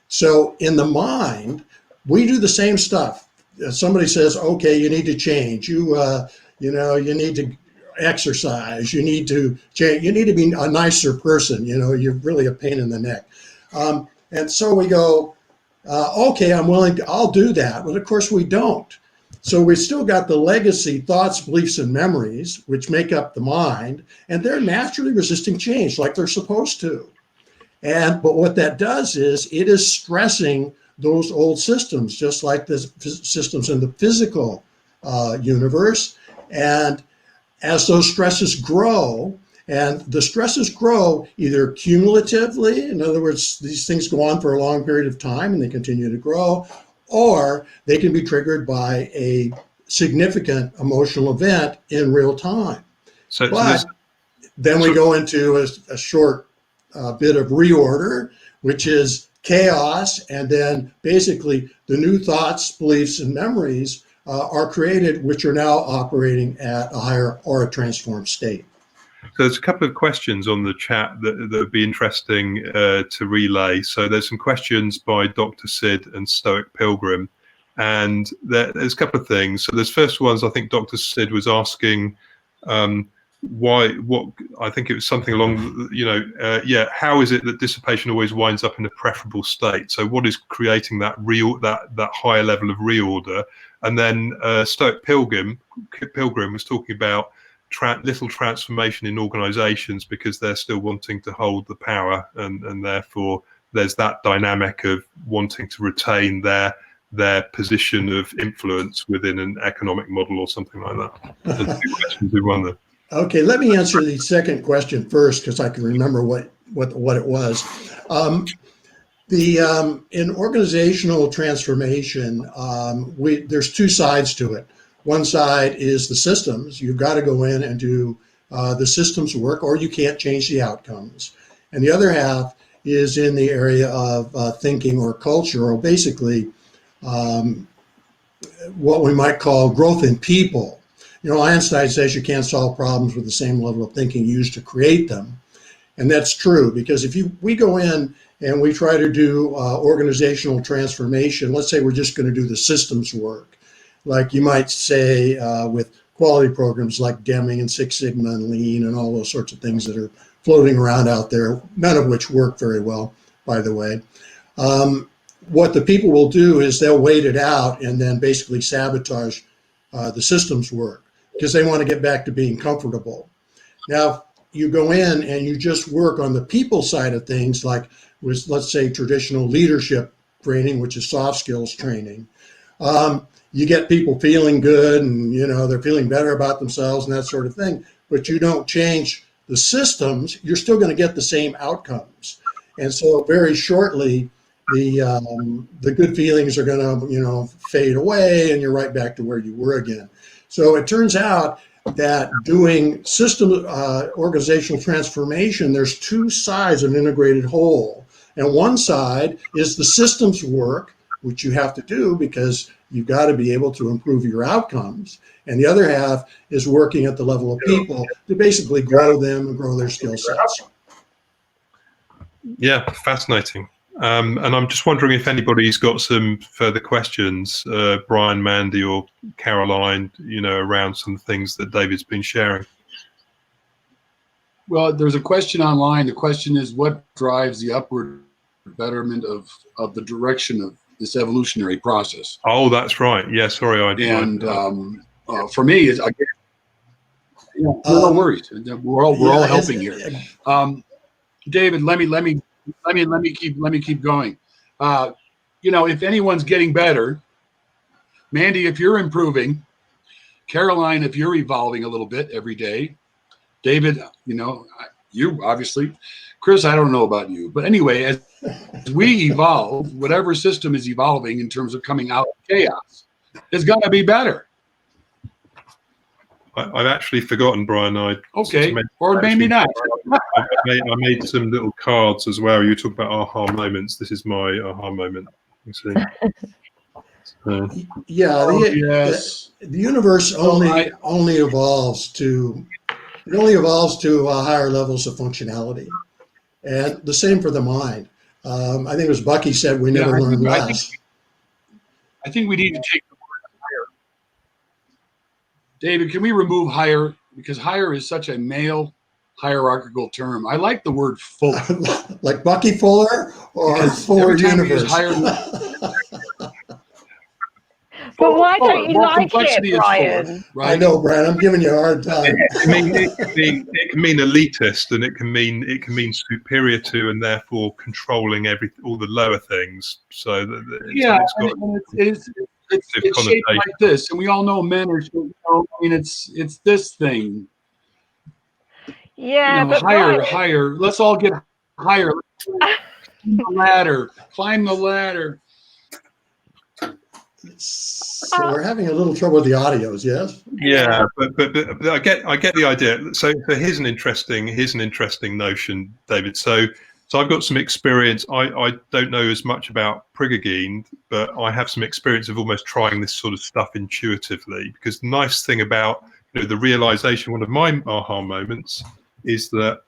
So in the mind, we do the same stuff. Somebody says, okay, you need to change. You need to exercise. You need to change. You need to be a nicer person. You're really a pain in the neck. And so we go, okay, I'll do that. But of course we don't. So we still got the legacy thoughts, beliefs, and memories, which make up the mind, and they're naturally resisting change like they're supposed to. But what that does is it is stressing those old systems, just like the systems in the physical universe. And as those stresses grow, and the stresses grow either cumulatively, in other words, these things go on for a long period of time and they continue to grow, or they can be triggered by a significant emotional event in real time. Then we go into a short bit of reorder, which is chaos, and then basically the new thoughts, beliefs, and memories are created, which are now operating at a higher or a transformed state. So there's a couple of questions on the chat that would be interesting to relay. So there's some questions by Dr. Sid and Stoic Pilgrim, and there's a couple of things. So there's first ones, I think Dr. Sid was asking what I think it was something along, how is it that dissipation always winds up in a preferable state? So what is creating that that higher level of reorder? And then Stoic Pilgrim was talking about little transformation in organizations because they're still wanting to hold the power, and therefore there's that dynamic of wanting to retain their position of influence within an economic model or something like that. There's two questions in one there. Okay, let me answer the second question first because I can remember what it was. In organizational transformation, there's two sides to it. One side is the systems. You've got to go in and do the systems work, or you can't change the outcomes. And the other half is in the area of thinking or culture, or basically what we might call growth in people. You know, Einstein says you can't solve problems with the same level of thinking used to create them. And that's true, because if we go in and we try to do organizational transformation, let's say we're just going to do the systems work, like you might say with quality programs like Deming and Six Sigma and Lean and all those sorts of things that are floating around out there, none of which work very well, by the way. What the people will do is they'll wait it out and then basically sabotage the systems work because they want to get back to being comfortable. Now, you go in and you just work on the people side of things, like with, let's say, traditional leadership training, which is soft skills training. You get people feeling good and, you know, they're feeling better about themselves and that sort of thing, but you don't change the systems, you're still going to get the same outcomes. And so very shortly, the good feelings are going to, you know, fade away and you're right back to where you were again. So it turns out that doing system organizational transformation, there's two sides of an integrated whole. And one side is the systems work, which you have to do because you've got to be able to improve your outcomes. And the other half is working at the level of people to basically grow them and grow their skill sets. Yeah, fascinating. And I'm just wondering if anybody's got some further questions, Brian, Mandy, or Caroline, you know, around some things that David's been sharing. Well, there's a question online. The question is, what drives the upward betterment of the direction of this evolutionary process? Oh, that's right. Yeah, sorry. And for me, is again, no worries. We're all helping here. David, let me keep going. You know, if anyone's getting better, Mandy, if you're improving, Caroline, if you're evolving a little bit every day, David, you know, you obviously, Chris, I don't know about you, but anyway, as we evolve, whatever system is evolving in terms of coming out of chaos is going to be better. I've actually forgotten, Brian. Okay, or maybe not. I made some little cards as well. You talk about aha moments. This is my aha moment. You see. Yeah, yes. The universe only evolves to higher levels of functionality, and the same for the mind. I think it was Bucky said we never learn less. I think we need to take the word higher. David, can we remove higher, because higher is such a male hierarchical term. I like the word fuller. Like Bucky Fuller or Fuller Universe. But why don't you More like complexity it, is Brian? fuller, right? I know, Brian. I'm giving you a hard time. It can mean elitist, and it can mean superior to, and therefore controlling all the lower things. So it's shaped like this, and we all know men are. You know, I mean, it's this thing. Yeah, you know, but higher. Let's all get higher. Climb the ladder. So we're having a little trouble with the audios, yes? Yeah, but I get the idea. So here's an interesting notion, David. So I've got some experience. I don't know as much about Prigogine, but I have some experience of almost trying this sort of stuff intuitively. Because the nice thing about the realization, one of my aha moments, is that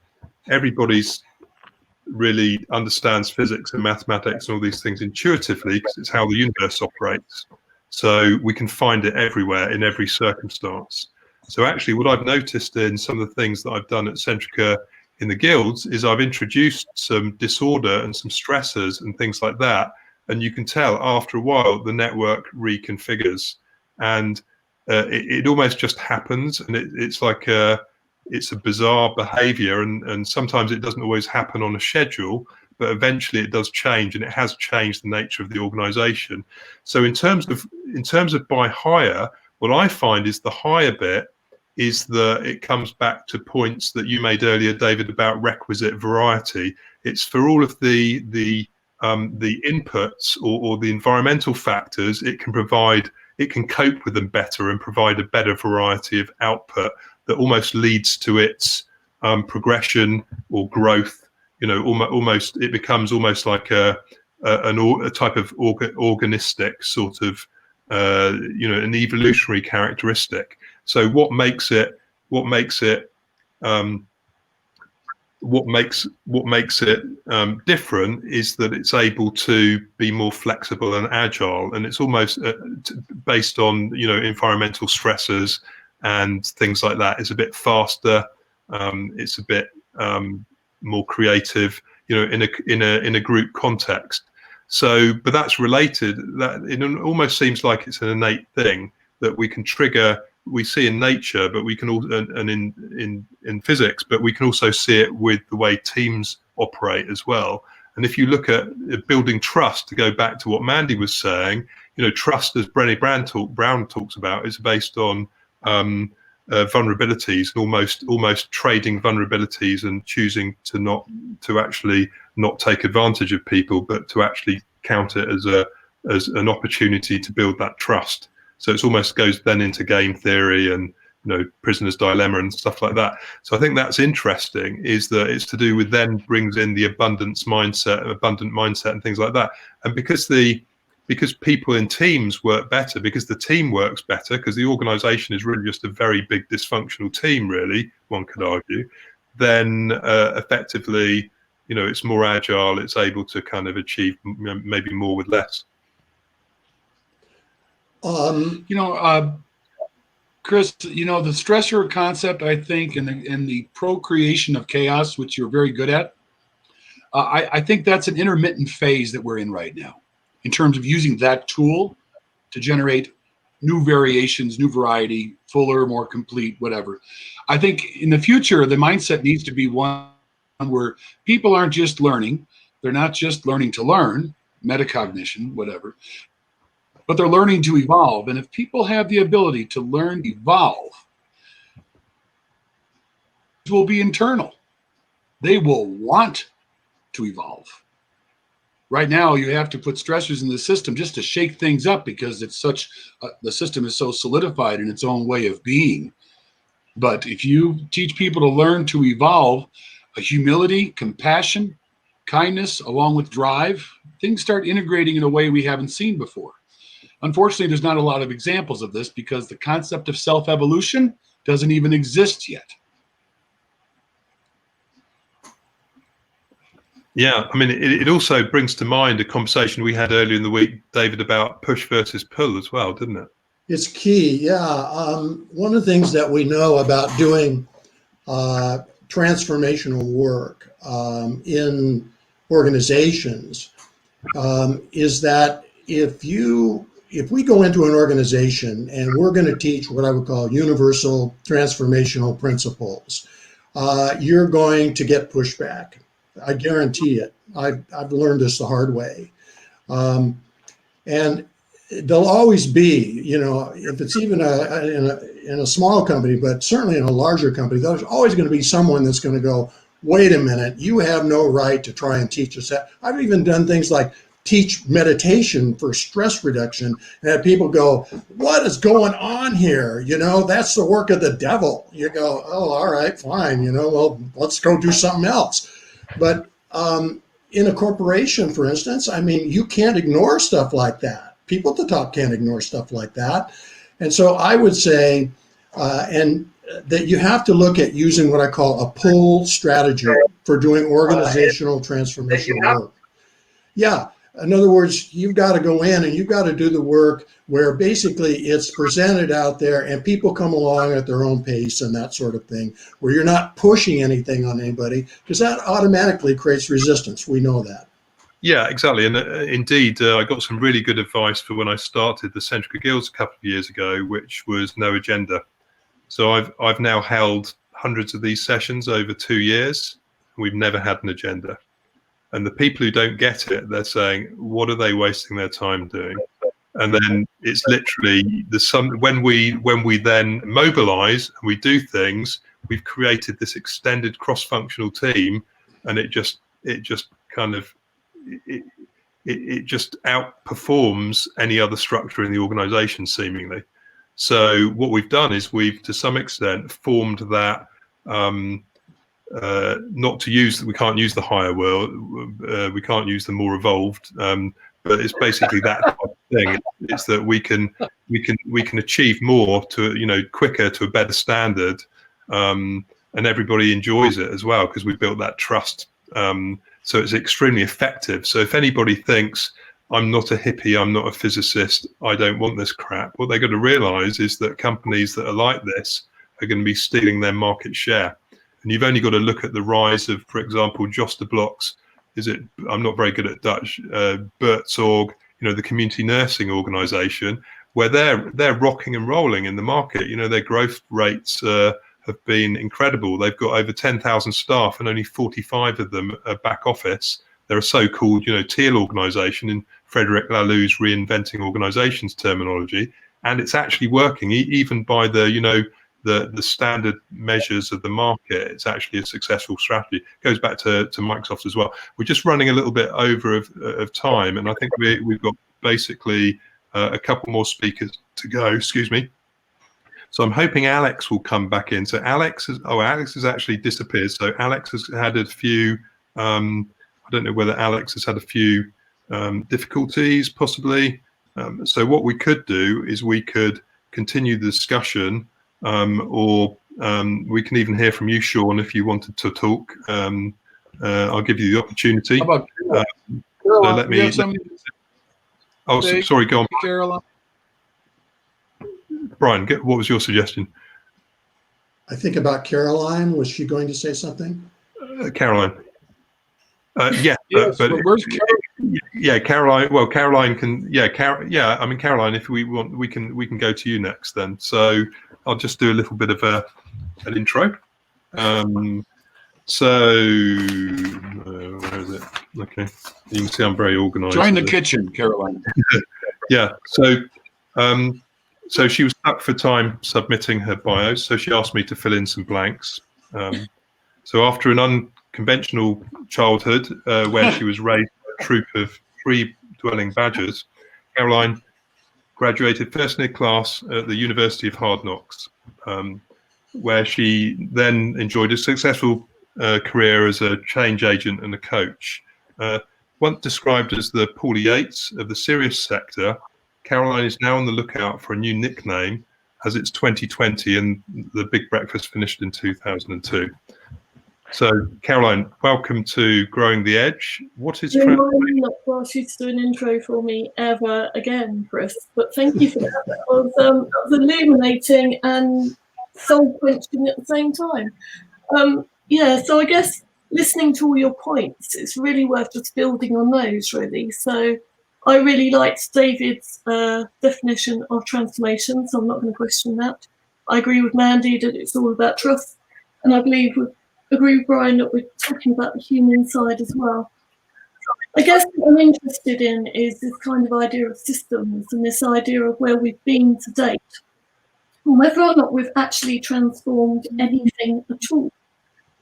everybody's really understands physics and mathematics and all these things intuitively because it's how the universe operates. So we can find it everywhere in every circumstance. So actually what I've noticed in some of the things that I've done at Centrica in the guilds is I've introduced some disorder and some stressors and things like that. And you can tell after a while the network reconfigures, and it almost just happens. And it's like it's a bizarre behavior, and sometimes it doesn't always happen on a schedule, but eventually it does change, and it has changed the nature of the organization. So in terms of by higher, what I find is the higher bit is that it comes back to points that you made earlier, David, about requisite variety. It's for all of the inputs or the environmental factors, it can provide it can cope with them better and provide a better variety of output that almost leads to its progression or growth. You know, almost it becomes almost like a type of organistic sort of you know, an evolutionary characteristic. So what makes it different is that it's able to be more flexible and agile, and it's almost based on, you know, environmental stressors and things like that. It's a bit faster. It's a bit more creative, you know, in a group context. So, but that's related. That it almost seems like it's an innate thing that we can trigger. We see in nature, but we can also, and in physics, but we can also see it with the way teams operate as well. And if you look at building trust, to go back to what Mandy was saying, you know, trust, as Brené Brown talks about, is based on vulnerabilities, almost trading vulnerabilities and choosing to actually not take advantage of people, but to actually count it as an opportunity to build that trust. So it almost goes then into game theory and, you know, prisoner's dilemma and stuff like that. So I think that's interesting, is that it's to do with, then brings in the abundant mindset and things like that. And because people in teams work better, because the team works better, because the organization is really just a very big dysfunctional team, really, one could argue, then effectively, you know, it's more agile, it's able to kind of achieve maybe more with less. You know, Chris, you know, the stressor concept, I think, and the procreation of chaos, which you're very good at, I think that's an intermittent phase that we're in right now, in terms of using that tool to generate new variations, new variety, fuller, more complete, whatever. I think in the future, the mindset needs to be one where people aren't just learning. They're not just learning to learn, metacognition, whatever, but they're learning to evolve. And if people have the ability to learn, evolve, it will be internal. They will want to evolve. Right now, you have to put stressors in the system just to shake things up, because it's such, the system is so solidified in its own way of being. But if you teach people to learn to evolve, humility, compassion, kindness, along with drive, things start integrating in a way we haven't seen before. Unfortunately, there's not a lot of examples of this, because the concept of self-evolution doesn't even exist yet. Yeah, I mean, it also brings to mind a conversation we had earlier in the week, David, about push versus pull as well, didn't it? It's key, yeah. One of the things that we know about doing transformational work in organizations is that if we go into an organization and we're going to teach what I would call universal transformational principles, you're going to get pushback. I guarantee it. I've learned this the hard way. And there'll always be, you know, if it's even in a small company, but certainly in a larger company, there's always going to be someone that's going to go, wait a minute, you have no right to try and teach us that. I've even done things like teach meditation for stress reduction and have people go, what is going on here? You know, that's the work of the devil. You go, oh, all right, fine. You know, well, let's go do something else. But in a corporation, for instance, I mean, you can't ignore stuff like that. People at the top can't ignore stuff like that. And so I would say, and that you have to look at using what I call a pull strategy for doing organizational transformational work. Yeah. In other words, you've got to go in and you've got to do the work where basically it's presented out there and people come along at their own pace and that sort of thing, where you're not pushing anything on anybody, because that automatically creates resistance. We know that. Yeah, exactly. And indeed, I got some really good advice for when I started the Centrica Guilds a couple of years ago, which was no agenda. So I've now held hundreds of these sessions over 2 years. We've never had an agenda. And the people who don't get it, they're saying, what are they wasting their time doing? And then it's literally when we then mobilize and we do things, we've created this extended cross-functional team, and it just kind of it just outperforms any other structure in the organization seemingly. So what we've done is we've, to some extent, formed that, not to use, we can't use the higher world, we can't use the more evolved, but it's basically that type of thing. It's that we can achieve more to, you know, quicker to a better standard, and everybody enjoys it as well because we built that trust. So it's extremely effective. So if anybody thinks, I'm not a hippie, I'm not a physicist, I don't want this crap, what they've got to realize is that companies that are like this are going to be stealing their market share. And you've only got to look at the rise of, for example, Jos de Blok's, I'm not very good at Dutch, Bertzorg, you know, the community nursing organization, where they're rocking and rolling in the market. You know, their growth rates have been incredible. They've got over 10,000 staff and only 45 of them are back office. They're a so-called, you know, teal organization in Frederic Laloux's reinventing organizations terminology. And it's actually working even by the, you know, the standard measures of the market. It's actually a successful strategy. It goes back to Microsoft as well. We're just running a little bit over of time. And I think we've got basically a couple more speakers to go, excuse me. So I'm hoping Alex will come back in. So Alex has actually disappeared. So Alex has had a few, I don't know whether Alex has had a few difficulties possibly. So what we could do is we could continue the discussion, or we can even hear from you, Sean, if you wanted to talk. I'll give you the opportunity. How about Caroline? so sorry, go on. Caroline? Brian, what was your suggestion? I think about Caroline. Was she going to say something? Caroline. Yeah, yes, but where's Caroline? Yeah, Caroline. Well, Caroline can. Yeah, I mean, Caroline. If we want, we can go to you next then. So I'll just do a little bit of an intro. So where is it? Okay, you can see I'm very organised. Join the kitchen, Caroline. Yeah. So she was stuck for time submitting her bio, so she asked me to fill in some blanks. So after an unconventional childhood, where she was raised by a troop of 3 dwelling badgers, Caroline graduated first in her class at the University of Hard Knocks, where she then enjoyed a successful career as a change agent and a coach. Once described as the Paulie Yates of the serious sector, Caroline is now on the lookout for a new nickname, as it's 2020 and the Big Breakfast finished in 2002. So, Caroline, welcome to Growing the Edge. What is transformation? Not to ask you to do an intro for me ever again, Chris, but thank you for that. That was illuminating and soul-quenching at the same time. Yeah, so I guess listening to all your points, it's really worth just building on those, really. So I really liked David's definition of transformation, so I'm not going to question that. I agree with Mandy that it's all about trust, and I agree with Brian that we're talking about the human side as well. I guess what I'm interested in is this kind of idea of systems and this idea of where we've been to date, and whether or not we've actually transformed anything at all.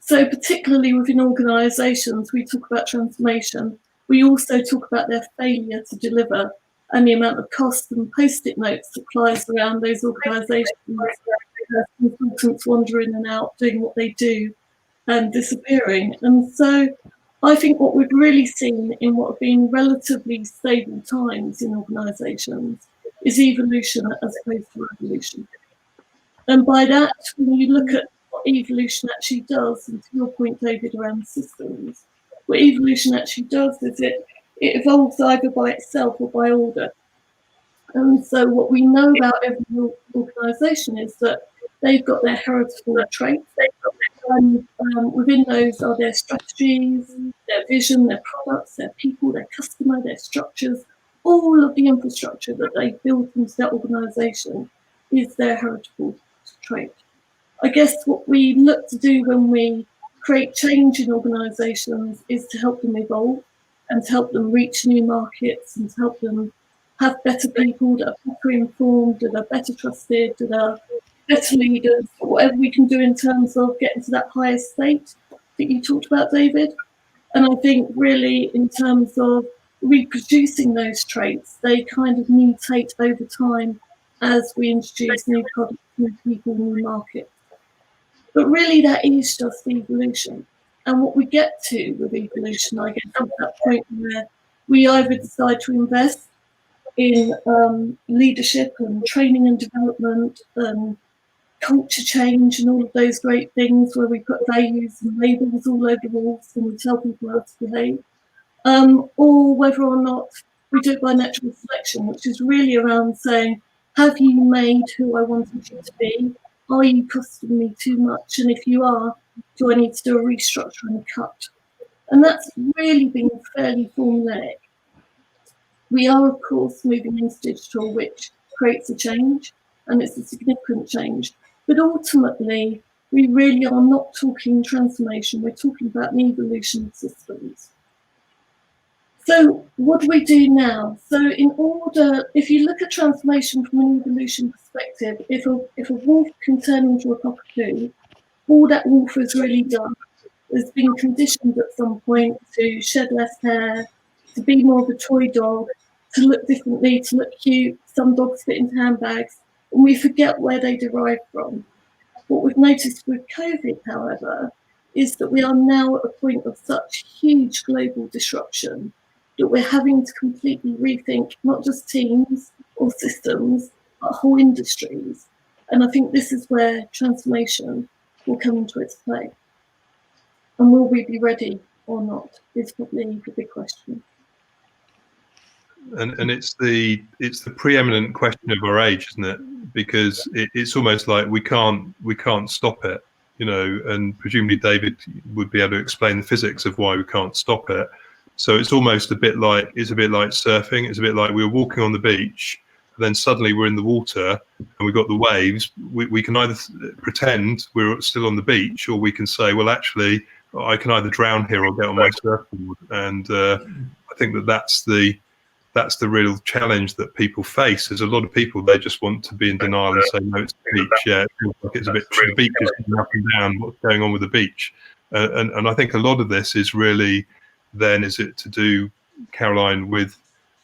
So particularly within organisations, we talk about transformation. We also talk about their failure to deliver and the amount of cost and post-it notes that flies around those organisations, consultants wandering in and out, doing what they do and disappearing. And so I think what we've really seen in what have been relatively stable times in organisations is evolution as opposed to revolution. And by that, when you look at what evolution actually does, and to your point, David, around systems, what evolution actually does is it evolves either by itself or by order. And so what we know about every organisation is that they've got their heritable traits, and within those are their strategies, their vision, their products, their people, their customer, their structures. All of the infrastructure that they build into that organisation is their heritable trait. I guess what we look to do when we create change in organisations is to help them evolve and to help them reach new markets and to help them have better people that are better informed, that are better trusted, that are better leaders, whatever we can do in terms of getting to that higher state that you talked about, David. And I think really in terms of reproducing those traits. They kind of mutate over time as we introduce new products, new people, new markets. But really, that is just evolution. And what we get to with evolution, I guess, is that point where we either decide to invest in leadership and training and development, culture change and all of those great things where we put values and labels all over the walls and we tell people how to behave, or whether or not we do it by natural selection, which is really around saying, have you made who I wanted you to be? Are you costing me too much? And if you are, do I need to do a restructure and a cut? And that's really been fairly formulaic. We are, of course, moving into digital, which creates a change, and it's a significant change. But ultimately, we really are not talking transformation, we're talking about an evolution of systems. So what do we do now? So in order, if you look at transformation from an evolution perspective, if a wolf can turn into a cockapoo, all that wolf has really done has been conditioned at some point to shed less hair, to be more of a toy dog, to look differently, to look cute. Some dogs fit into handbags, and we forget where they derive from. What we've noticed with COVID, however, is that we are now at a point of such huge global disruption that we're having to completely rethink not just teams or systems, but whole industries. And I think this is where transformation will come into its play. And will we be ready or not is probably the big question. And it's the preeminent question of our age, isn't it? Because it's almost like we can't stop it, you know. And presumably David would be able to explain the physics of why we can't stop it. So it's almost a bit like surfing. It's a bit like we were walking on the beach, and then suddenly we're in the water and we've got the waves. We can either pretend we're still on the beach, or we can say, well, actually, I can either drown here or get on my surfboard. And I think that's the real challenge that people face. There's a lot of people, they just want to be in denial and say, no, it's the beach. Yeah, it feels like it's a bit, the beach is going up and down. What's going on with the beach? And I think a lot of this is really then, is it to do, Caroline, with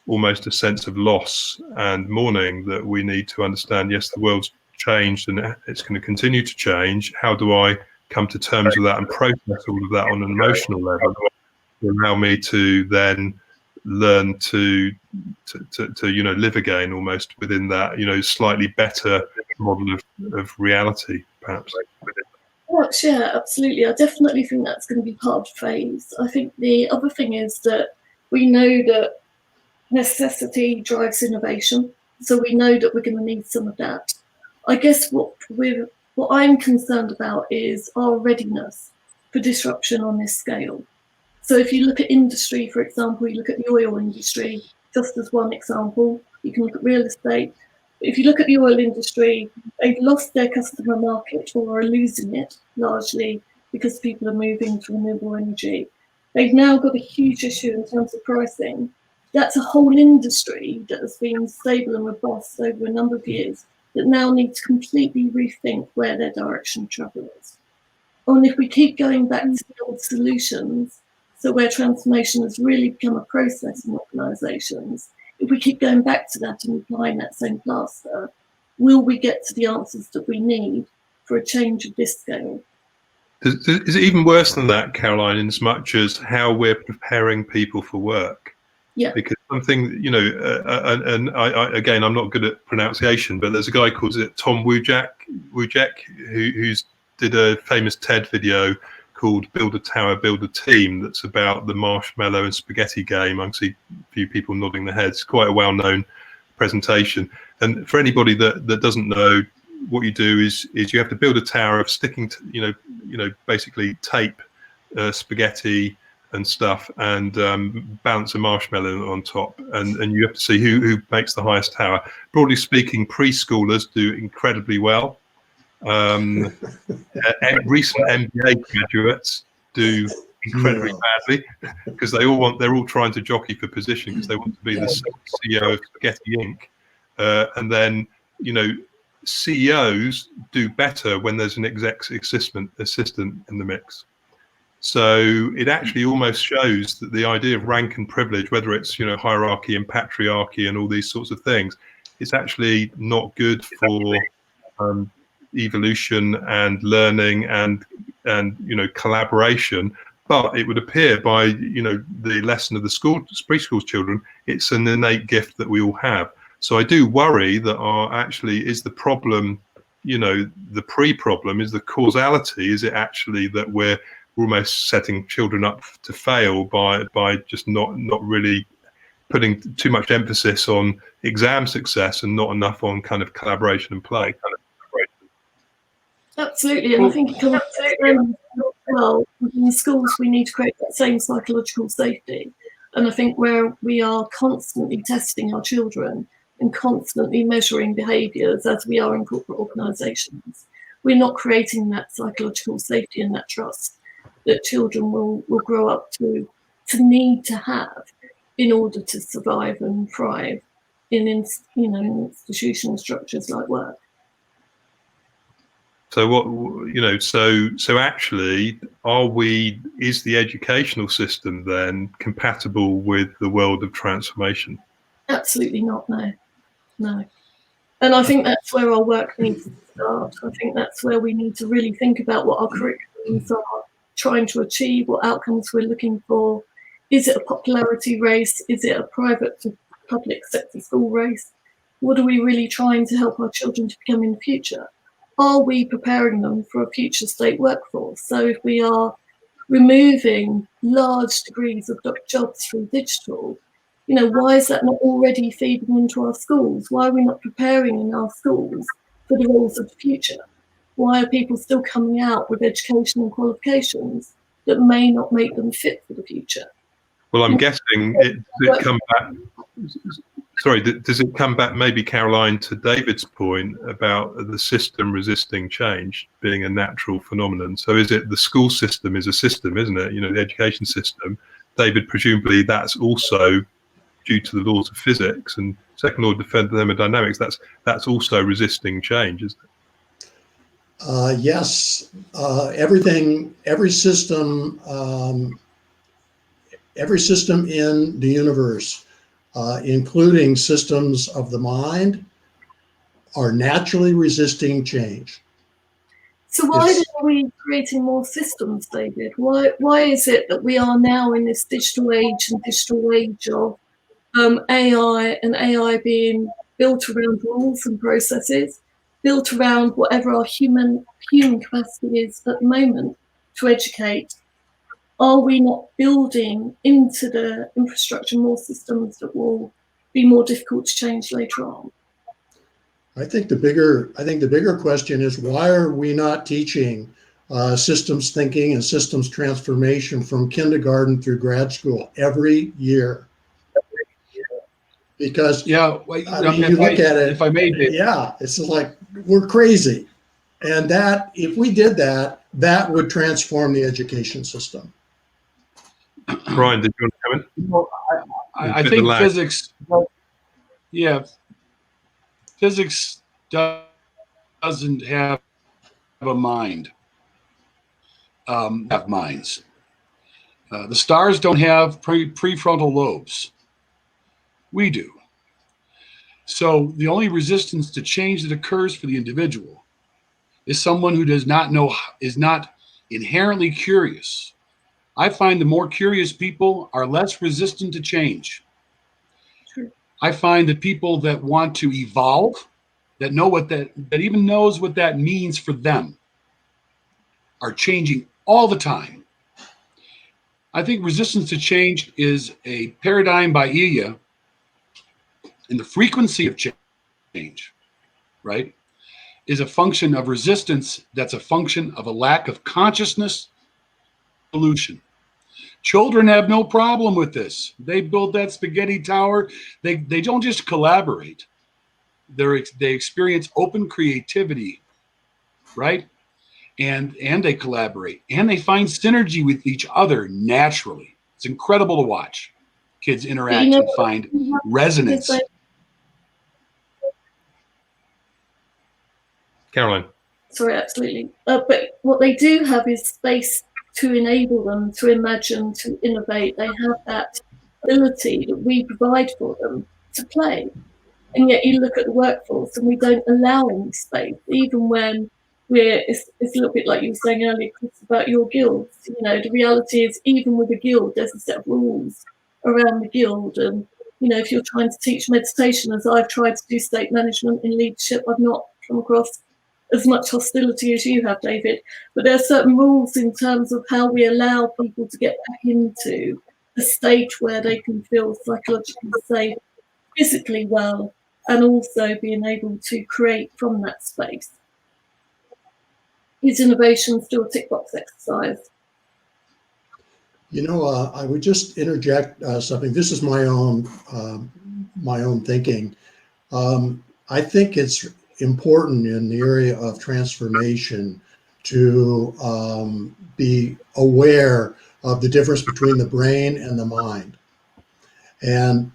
almost a sense of loss and mourning that we need to understand, yes, the world's changed and it's going to continue to change. How do I come to terms with that and process all of that on an emotional level to allow me to then learn to live again almost within that slightly better model of reality, perhaps. Well, yeah, absolutely. I definitely think that's going to be part of the phase. I think the other thing is that we know that necessity drives innovation, so we know that we're going to need some of that. I guess what I'm concerned about is our readiness for disruption on this scale. So if you look at industry, for example, you look at the oil industry, just as one example, you can look at real estate. If you look at the oil industry, they've lost their customer market or are losing it largely because people are moving to renewable energy. They've now got a huge issue in terms of pricing. That's a whole industry that has been stable and robust over a number of years that now need to completely rethink where their direction of travel is. And if we keep going back to the old solutions, so where transformation has really become a process in organisations, if we keep going back to that and applying that same plaster, will we get to the answers that we need for a change of this scale? Is it even worse than that, Caroline, in as much as how we're preparing people for work? Yeah. Because something, and I again, I'm not good at pronunciation, but there's a guy called Tom Wujek, who's did a famous TED video called Build a Tower, Build a Team, that's about the marshmallow and spaghetti game. I can see a few people nodding their heads. Quite a well-known presentation. And for anybody that doesn't know, what you do is you have to build a tower of sticking to, basically tape, spaghetti and stuff, and bounce a marshmallow on top. And you have to see who makes the highest tower. Broadly speaking, preschoolers do incredibly well. Recent MBA graduates do incredibly badly because they're all trying to jockey for position because they want to be the CEO of Spaghetti Inc. And then CEOs do better when there's an exec assistant in the mix. So it actually almost shows that the idea of rank and privilege, whether it's, you know, hierarchy and patriarchy and all these sorts of things, it's actually not good for evolution and learning and you know, collaboration. But it would appear by, you know, the lesson of the preschool children, it's an innate gift that we all have. So I do worry that is the problem, you know, the pre-problem is the causality. Is it actually that we're almost setting children up to fail by just not really putting too much emphasis on exam success and not enough on kind of collaboration and play? Absolutely, and I think it comes well in schools. We need to create that same psychological safety, and I think where we are constantly testing our children and constantly measuring behaviours as we are in corporate organisations, we're not creating that psychological safety and that trust that children will grow up to need to have in order to survive and thrive in institutional structures like work. So what, you know, so actually, is the educational system then compatible with the world of transformation? Absolutely not, no. And I think that's where our work needs to start. I think that's where we need to really think about what our curriculums are trying to achieve, what outcomes we're looking for. Is it a popularity race? Is it a private to public sector school race? What are we really trying to help our children to become in the future? Are we preparing them for a future state workforce? So if we are removing large degrees of jobs through digital, you know, why is that not already feeding into our schools? Why are we not preparing in our schools for the roles of the future? Why are people still coming out with educational qualifications that may not make them fit for the future? Well, I'm guessing does it come back? Sorry, does it come back, maybe, Caroline, to David's point about the system resisting change being a natural phenomenon? So is it the school system is a system, isn't it? You know, the education system. David, presumably that's also due to the laws of physics and second law of thermodynamics. That's also resisting change, isn't it? Yes, every system in the universe, including systems of the mind, are naturally resisting change. So why are we creating more systems, David? Why is it that we are now in this digital age of AI, and AI being built around rules and processes, built around whatever our human capacity is at the moment to educate? Are we not building into the infrastructure more systems that will be more difficult to change later on? I think the bigger question is, why are we not teaching systems thinking and systems transformation from kindergarten through grad school every year? Because Yeah, I mean, you look at it, if I may, yeah, it's like we're crazy, and that if we did that, that would transform the education system. Brian, did you want to come in? Well, I think physics, physics doesn't have a mind. Have minds. The stars don't have prefrontal lobes. We do. So the only resistance to change that occurs for the individual is someone who is not inherently curious. I find the more curious people are less resistant to change. Sure. I find that people that want to evolve, that even knows what that means for them, are changing all the time. I think resistance to change is a paradigm by Ilya in the frequency of change, right, is a function of resistance that's a function of a lack of consciousness solution. Children have no problem with this. They build that spaghetti tower. They don't just collaborate. They experience open creativity, right? And they collaborate and they find synergy with each other naturally. It's incredible to watch kids interact and find resonance. Caroline. Sorry, absolutely. But what they do have is space to enable them to imagine, to innovate. They have that ability that we provide for them to play. And yet you look at the workforce and we don't allow any space, even when it's a little bit like you were saying earlier, Chris, about your guilds. You know, the reality is, even with a guild, there's a set of rules around the guild. And, you know, if you're trying to teach meditation, as I've tried to do state management in leadership, I've not come across as much hostility as you have, David. But there are certain rules in terms of how we allow people to get back into a state where they can feel psychologically safe, physically well, and also being able to create from that space. Is innovation still a tick box exercise? You know, I would just interject something. This is my own thinking. I think it's important in the area of transformation to be aware of the difference between the brain and the mind. And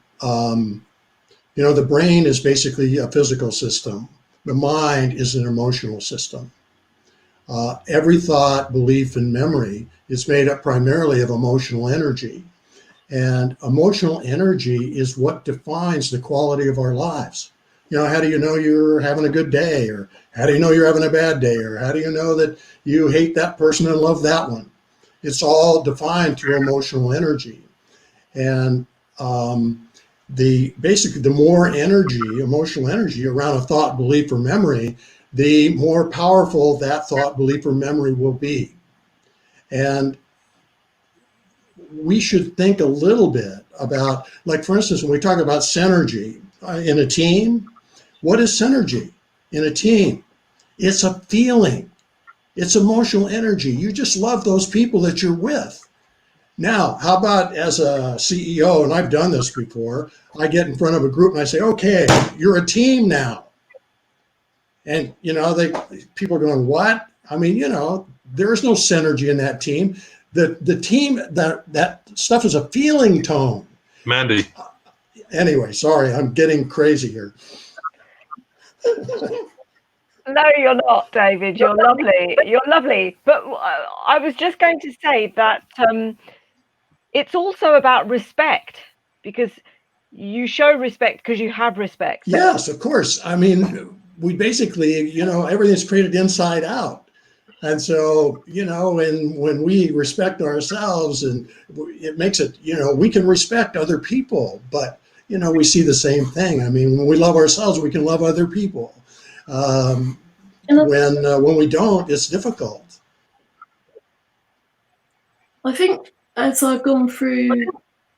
you know, the brain is basically a physical system. The mind is an emotional system. Every thought, belief, and memory is made up primarily of emotional energy. And emotional energy is what defines the quality of our lives. You know, how do you know you're having a good day? Or how do you know you're having a bad day? Or how do you know that you hate that person and love that one? It's all defined through emotional energy. And basically the more energy, emotional energy around a thought, belief, or memory, the more powerful that thought, belief, or memory will be. And we should think a little bit about, like, for instance, when we talk about synergy in a team, what is synergy in a team? It's a feeling. It's emotional energy. You just love those people that you're with. Now, how about as a CEO, and I've done this before, I get in front of a group and I say, okay, you're a team now. And, you know, people are going, what? I mean, you know, there's no synergy in that team. The team, that stuff is a feeling tone. Mandy. Anyway, sorry, I'm getting crazy here. No, you're not, David. You're lovely. You're lovely. But I was just going to say that it's also about respect, because you show respect because you have respect. Yes, of course. I mean, we basically, you know, everything's created inside out. And so, you know, when we respect ourselves, and it makes it, you know, we can respect other people, but, you know, we see the same thing. I mean, when we love ourselves, we can love other people. When we don't, it's difficult. I think as I've gone through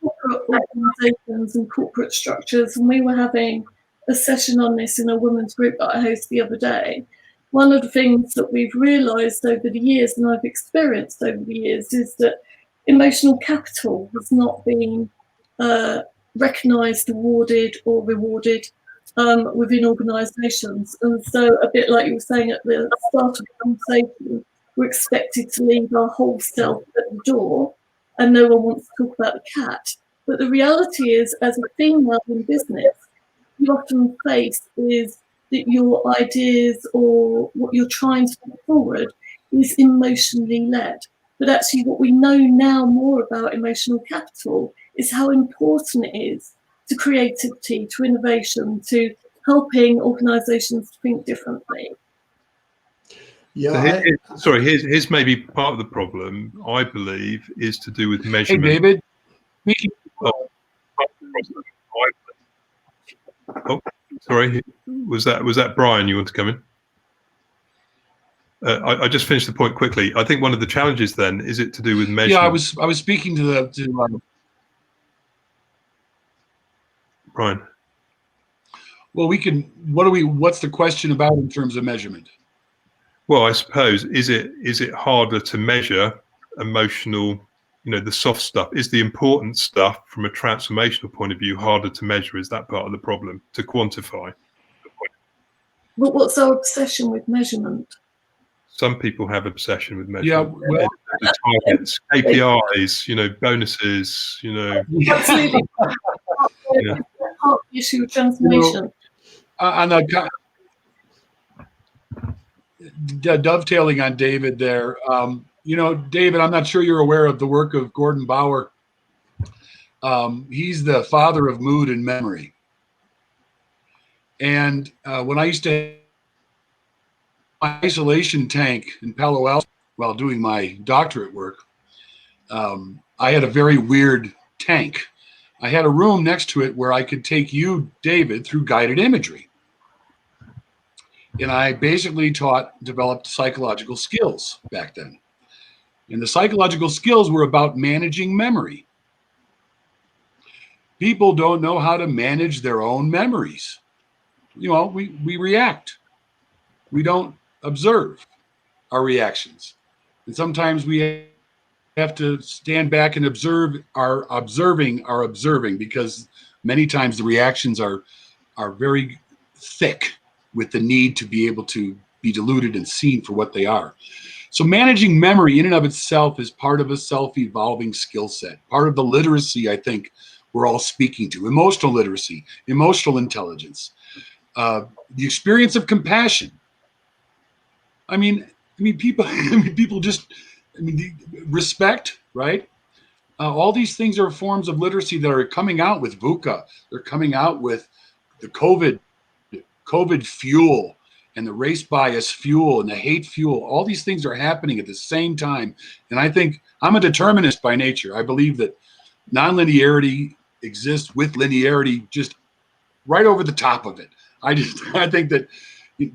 corporate organisations and corporate structures, and we were having a session on this in a women's group that I hosted the other day, one of the things that we've realised over the years, and I've experienced over the years, is that emotional capital has not been recognised, awarded or rewarded within organisations. And so, a bit like you were saying at the start of the conversation, we're expected to leave our whole self at the door, and no one wants to talk about the cat. But the reality is, as a female in business, you often face is that your ideas or what you're trying to put forward is emotionally led. But actually what we know now more about emotional capital is how important it is to creativity, to innovation, to helping organisations think differently. Yeah. So here's maybe part of the problem, I believe, is to do with measurement. Hey, David. Oh, sorry. Was that Brian? You want to come in? I just finished the point quickly. I think one of the challenges then is it to do with measurement. Yeah, I was speaking to Brian. Well, what's the question about in terms of measurement? Well, I suppose is it harder to measure emotional, you know, the soft stuff? Is the important stuff from a transformational point of view harder to measure? Is that part of the problem, to quantify? But what's our obsession with measurement? Some people have obsession with measurement. Yeah, well, the targets, KPIs, you know, bonuses, you know. Absolutely. Yeah. Part of the issue of transformation. Dovetailing on David there, You know, David, I'm not sure you're aware of the work of Gordon Bauer. He's the father of mood and memory. And when I used to have my isolation tank in Palo Alto while doing my doctorate work, I had a very weird tank. I had a room next to it where I could take you, David, through guided imagery. And I basically developed psychological skills back then. And the psychological skills were about managing memory. People don't know how to manage their own memories. You know, we react. We don't observe our reactions. And sometimes we have to stand back and observe our observing, because many times the reactions are very thick with the need to be able to be diluted and seen for what they are. So managing memory in and of itself is part of a self-evolving skill set, part of the literacy I think we're all speaking to: emotional literacy, emotional intelligence, the experience of compassion. I mean, people, respect, right? All these things are forms of literacy that are coming out with VUCA. They're coming out with the COVID fuel and the race bias fuel and the hate fuel. All these things are happening at the same time. And I think I'm a determinist by nature. I believe that nonlinearity exists with linearity just right over the top of it. I think that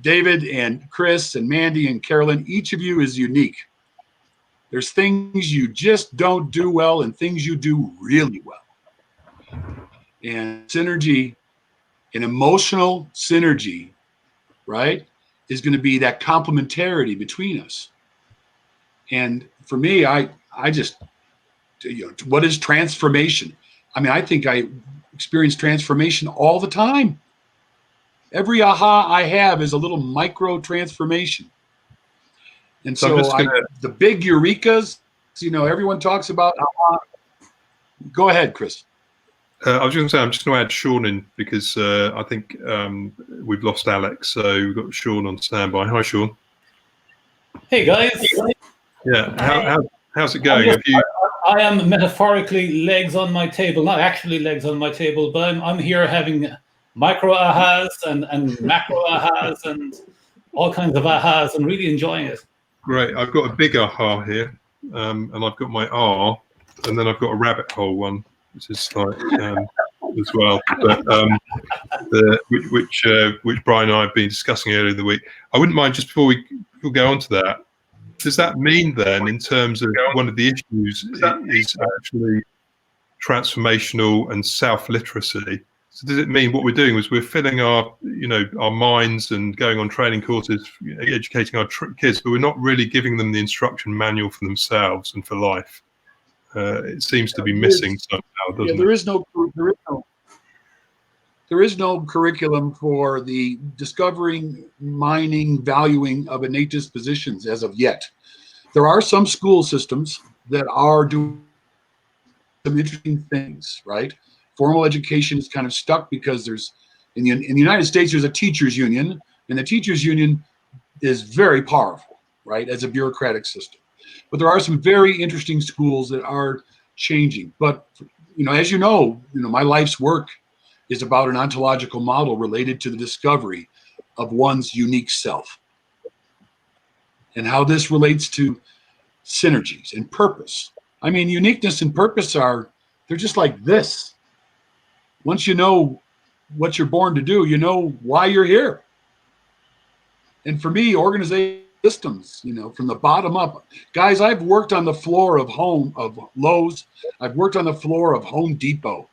David and Chris and Mandy and Carolyn, each of you is unique. There's things you just don't do well and things you do really well. And synergy, an emotional synergy, right, is going to be that complementarity between us. And for me, I just, what is transformation? I mean, I think I experience transformation all the time. Every aha I have is a little micro transformation. And so the big eurekas, everyone talks about aha. Go ahead, Chris. I was going to say, I'm just going to add Sean in because I think we've lost Alex. So we've got Sean on standby. Hi, Sean. Hey, guys. Yeah. How's it going? I am metaphorically legs on my table, not actually legs on my table, but I'm here having micro ahas and macro ahas and all kinds of ahas and really enjoying it. Great. I've got a big aha here, and I've got my R, and then I've got a rabbit hole one, which is like as well, but which Brian and I have been discussing earlier in the week. I wouldn't mind, just before we go on to that, does that mean then, in terms of one of the issues is actually transformational and self-literacy? So does it mean what we're doing is we're filling our minds and going on training courses, educating our kids, but we're not really giving them the instruction manual for themselves and for life? It seems to be missing somehow, doesn't it? There is no curriculum for the discovering, mining, valuing of innate dispositions as of yet. There are some school systems that are doing some interesting things, right? Formal education is kind of stuck because there's, in the United States, there's a teachers union, and the teachers union is very powerful, right, as a bureaucratic system. But there are some very interesting schools that are changing. But, as you know, my life's work is about an ontological model related to the discovery of one's unique self and how this relates to synergies and purpose. I mean, uniqueness and purpose they're just like this. Once you know what you're born to do, you know why you're here. And for me, organization systems, from the bottom up. Guys, I've worked on the floor of Lowe's. I've worked on the floor of Home Depot.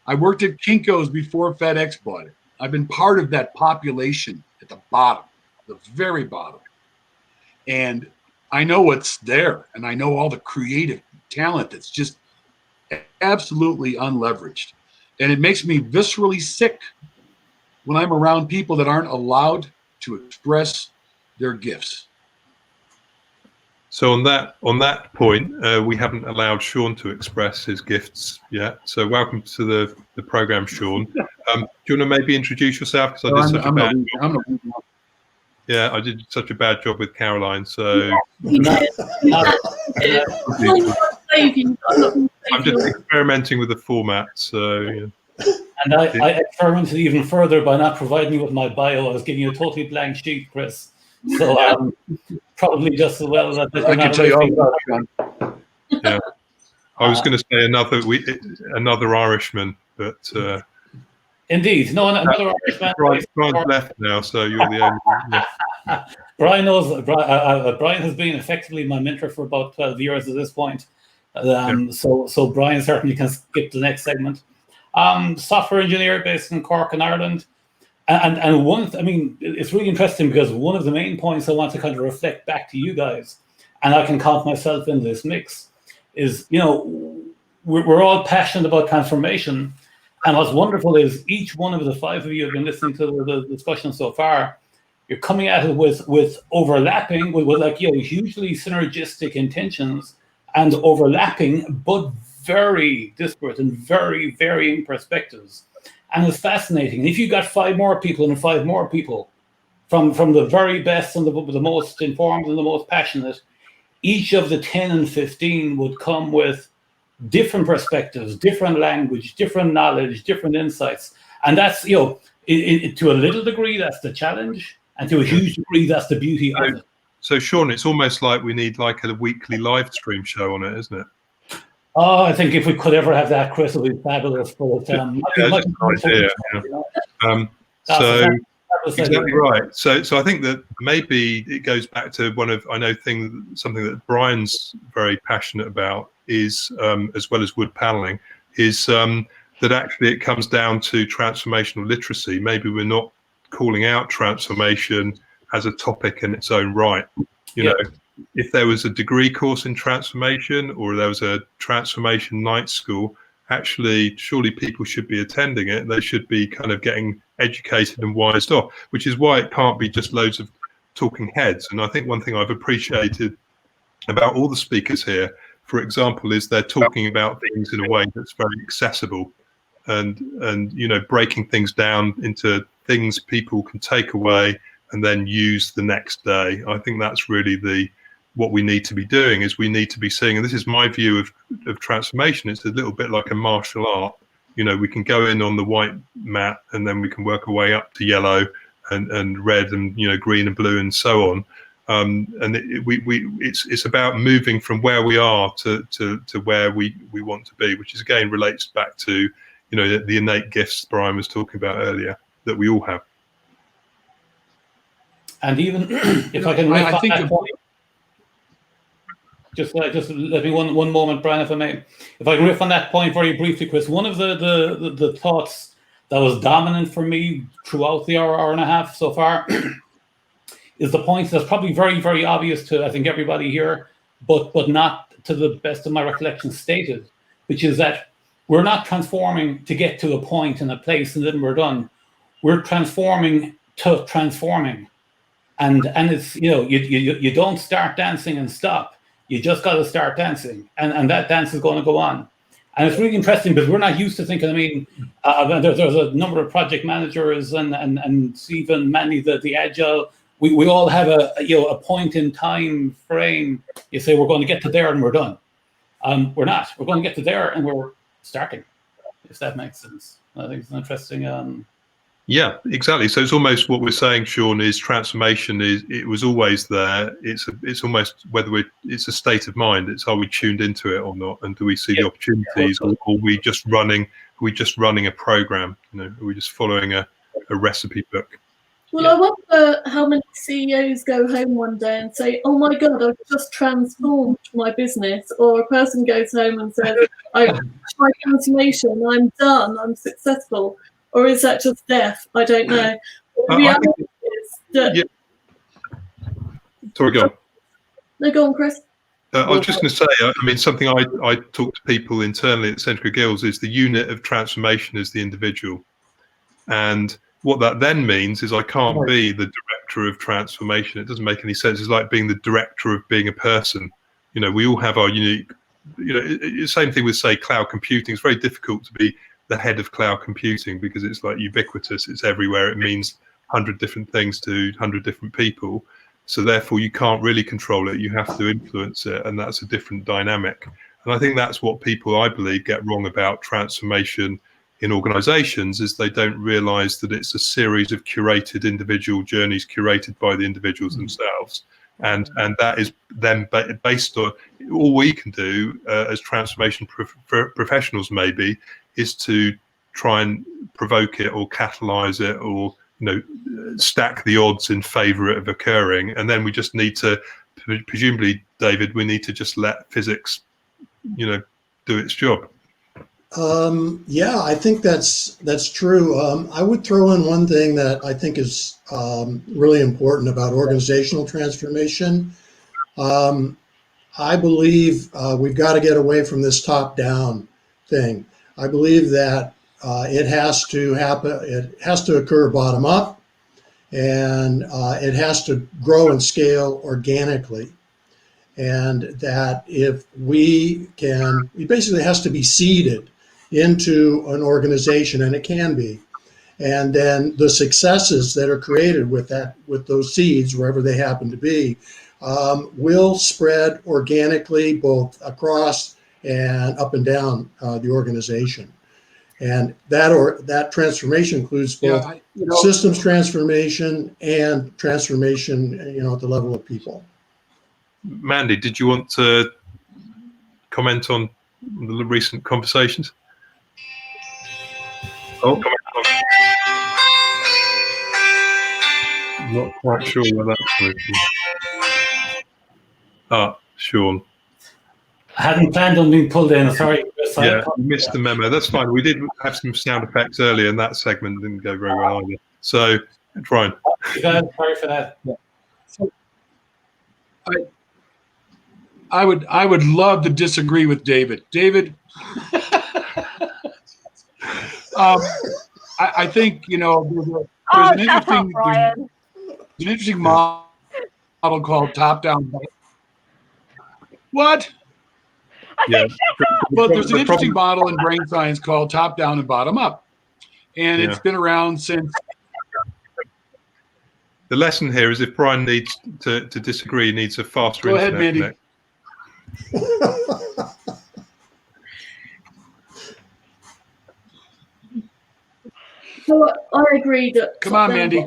I worked at Kinko's before FedEx bought it. I've been part of that population at the bottom, the very bottom. And I know what's there, and I know all the creative talent that's just absolutely unleveraged. And it makes me viscerally sick when I'm around people that aren't allowed to express their gifts. So on that point, we haven't allowed Sean to express his gifts yet. So welcome to the program, Sean. Do you want to maybe introduce yourself? Because I did such a bad job. Yeah, I did such a bad job with Caroline, so You did. I'm just experimenting with the format. So yeah. And I experimented even further by not providing you with my bio. I was giving you a totally blank sheet, Chris. So probably just as well that I can tell you all about it, Sean. Yeah, I was going to say another Irishman, but indeed, no, another Irishman. Brian's left now, so you're the only. Yeah. Brian knows. Brian has been effectively my mentor for about 12 years at this point. So Brian certainly can skip the next segment. Software engineer based in Cork in Ireland. And I mean, it's really interesting because one of the main points I want to kind of reflect back to you guys, and I can count myself in this mix, is, you know, we're all passionate about transformation. And what's wonderful is each one of the five of you have been listening to the discussion so far. You're coming at it with overlapping, with like, you know, hugely synergistic intentions and overlapping, but very disparate and very varying perspectives. And it's fascinating. If you got five more people and five more people from the very best and the most informed and the most passionate, each of the 10 and 15 would come with different perspectives, different language, different knowledge, different insights. And that's, you know, to a little degree, that's the challenge. And to a huge degree, that's the beauty of it. So, Sean, it's almost like we need like a weekly live stream show on it, isn't it? Oh, I think if we could ever have that, Chris, it would be fabulous. But exactly right. So I think that maybe it goes back to something that Brian's very passionate about is, as well as wood paneling, is that actually it comes down to transformational literacy. Maybe we're not calling out transformation as a topic in its own right. You know, if there was a degree course in transformation or there was a transformation night school, actually, surely people should be attending it. They should be kind of getting educated and wised off, which is why it can't be just loads of talking heads. And I think one thing I've appreciated about all the speakers here, for example, is they're talking about things in a way that's very accessible and you know, breaking things down into things people can take away and then use the next day. I think that's really what we need to be doing, is we need to be seeing, and this is my view of transformation, it's a little bit like a martial art. You know, we can go in on the white mat and then we can work our way up to yellow and red and, you know, green and blue and so on. And it's about moving from where we are to where we want to be, which is again relates back to, you know, the innate gifts Brian was talking about earlier that we all have. And even if I can, I think just let me one moment, Brian, if I may. If I can riff on that point very briefly, Chris, one of the thoughts that was dominant for me throughout the hour and a half so far is the point that's probably very, very obvious to, I think, everybody here, but not to the best of my recollection stated, which is that we're not transforming to get to a point in a place and then we're done. We're transforming to transforming. And it's, you know, you don't start dancing and stop. You just got to start dancing, and that dance is going to go on. And it's really interesting because we're not used to thinking. I mean, there's a number of project managers and Stephen, Manny, the agile. We all have a point in time frame. You say we're going to get to there and we're done. We're not. We're going to get to there and we're starting. If that makes sense, I think it's an interesting. Yeah, exactly. So it's almost what we're saying, Sean, is transformation it was always there. It's almost whether it's a state of mind. It's, are we tuned into it or not, and do we see the opportunities, or are we just running a program? You know, are we just following a recipe book? Well, I wonder how many CEOs go home one day and say, "Oh my God, I've just transformed my business," or a person goes home and says, "I tried transformation. I'm done. I'm successful." Or is that just death? I don't know. The reality is that. Sorry, go on. No, go on, Chris. I was just going to say, I mean, something I talk to people internally at Centrica Guilds is the unit of transformation is the individual. And what that then means is I can't be the director of transformation. It doesn't make any sense. It's like being the director of being a person. You know, we all have our unique, you know, same thing with, say, cloud computing. It's very difficult to be the head of cloud computing because it's like ubiquitous, it's everywhere. It means 100 different things to 100 different people. So therefore, you can't really control it. You have to influence it, and that's a different dynamic. And I think that's what people, I believe, get wrong about transformation in organizations, is they don't realize that it's a series of curated individual journeys curated by the individuals themselves. And that is then based on, all we can do as transformation professionals maybe is to try and provoke it or catalyze it, or stack the odds in favor of occurring. And then we just need to, presumably, David, we need to just let physics do its job. Yeah, I think that's true. I would throw in one thing that I think is really important about organizational transformation. I believe we've got to get away from this top-down thing. I believe that it has to happen. It has to occur bottom up, and it has to grow and scale organically. And that if it basically has to be seeded into an organization, and it can be. And then the successes that are created with those seeds, wherever they happen to be, will spread organically both across and up and down the organization. And that transformation includes both systems transformation and transformation, at the level of people. Mandy, did you want to comment on the recent conversations? Oh, not quite sure where that's coming from. Sean. I hadn't planned on being pulled in. Sorry, Chris. Yeah, you missed the memo. That's fine. We did have some sound effects earlier, and that segment didn't go very well either. So, Brian. Sorry for that. Yeah. So, I would love to disagree with David. David, I think there's an interesting model called top-down. What? Yeah. Well, there's an interesting model in brain science called top-down and bottom-up, and it's been around since. The lesson here is if Brian needs to disagree, he needs a faster internet. Go ahead, Mandy. So I agree that. Come on, Mandy.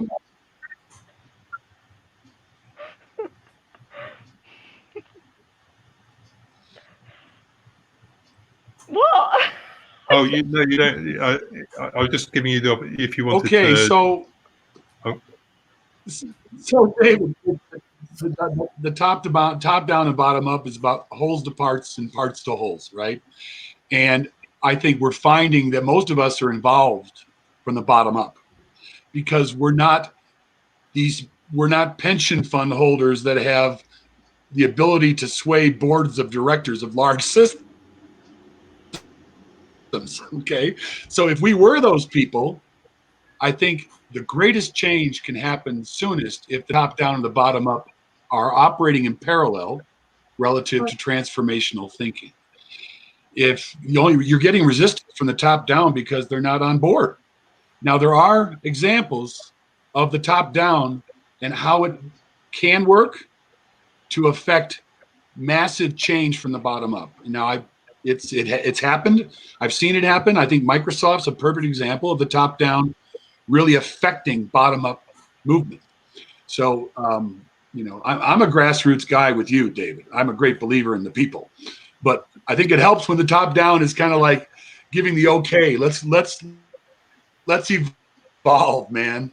What? Oh, you don't. I was just giving you the if you wanted. Okay, so David, the top down and bottom up is about wholes to parts and parts to wholes, right? And I think we're finding that most of us are involved from the bottom up because we're not pension fund holders that have the ability to sway boards of directors of large systems. Okay, so if we were those people, I think the greatest change can happen soonest if the top down and the bottom up are operating in parallel relative to transformational thinking. If you're getting resistance from the top down because they're not on board. Now there are examples of the top down and how it can work to affect massive change from the bottom up. Now it's happened. I've seen it happen. I think Microsoft's a perfect example of the top down really affecting bottom up movement. So, I'm a grassroots guy with you, David. I'm a great believer in the people, but I think it helps when the top down is kind of like giving the okay. Let's evolve, man.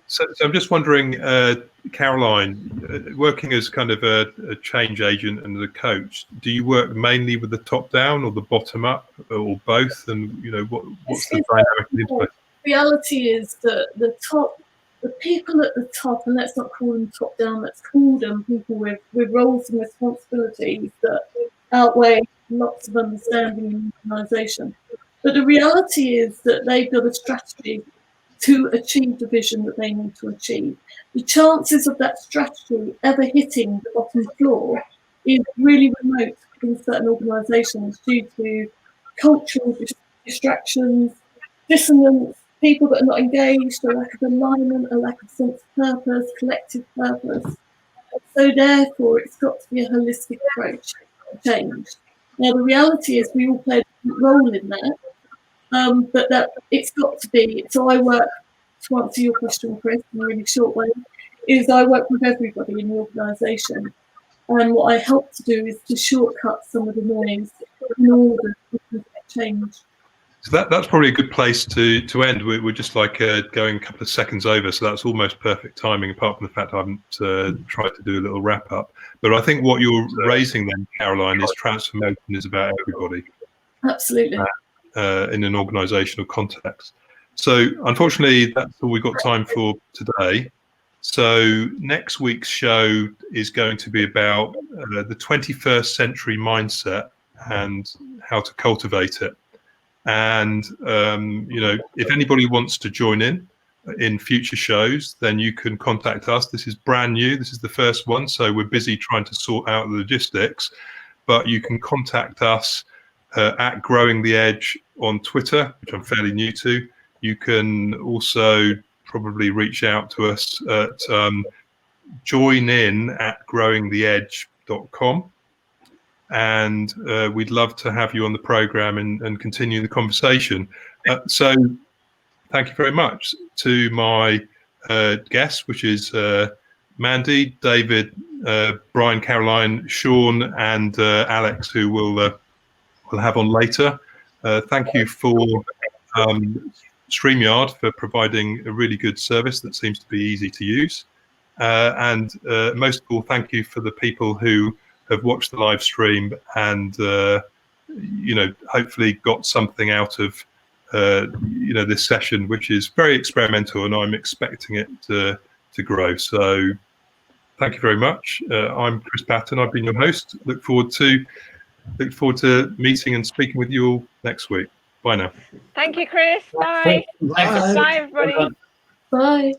So I'm just wondering, Caroline, working as kind of a change agent and a coach, do you work mainly with the top down or the bottom up or both? And what's the dynamic? Reality is that the people at the top, and let's not call them top down, let's call them people with roles and responsibilities that outweigh lots of understanding in the organisation. But the reality is that they've got a strategy to achieve the vision that they need to achieve. The chances of that strategy ever hitting the bottom floor is really remote in certain organisations due to cultural distractions, dissonance, people that are not engaged, a lack of alignment, a lack of sense of purpose, collective purpose. So therefore, it's got to be a holistic approach to change. Now, the reality is we all play a different role in that, but that it's got to be. So I work, to answer your question, Chris, in a really short way, is I work with everybody in the organisation. And what I help to do is to shortcut some of the mornings in order to get change. So that's probably a good place to end. We're just like going a couple of seconds over, so that's almost perfect timing, apart from the fact I haven't tried to do a little wrap up. But I think what you're raising then, Caroline, is transformation is about everybody. Absolutely. In an organisational context. So unfortunately, that's all we've got time for today. So next week's show is going to be about the 21st century mindset and how to cultivate it. And, you know, if anybody wants to join in future shows, then you can contact us. This is brand new. This is the first one. So we're busy trying to sort out the logistics, but you can contact us at Growing the Edge on Twitter, which I'm fairly new to. You can also probably reach out to us at joinin@growingtheedge.com. And we'd love to have you on the program and continue the conversation. So thank you very much to my guests, which is Mandy, David, Brian, Caroline, Sean, and Alex, who we'll have on later. Thank you for StreamYard for providing a really good service that seems to be easy to use. And most of all, thank you for the people who have watched the live stream and, you know, hopefully got something out of, you know, this session, which is very experimental, and I'm expecting it to grow. So thank you very much. I'm Chris Patton. I've been your host. Look forward to meeting and speaking with you all next week. Bye now. Thank you, Chris. Bye. Thanks. Bye. Bye, everybody. Bye.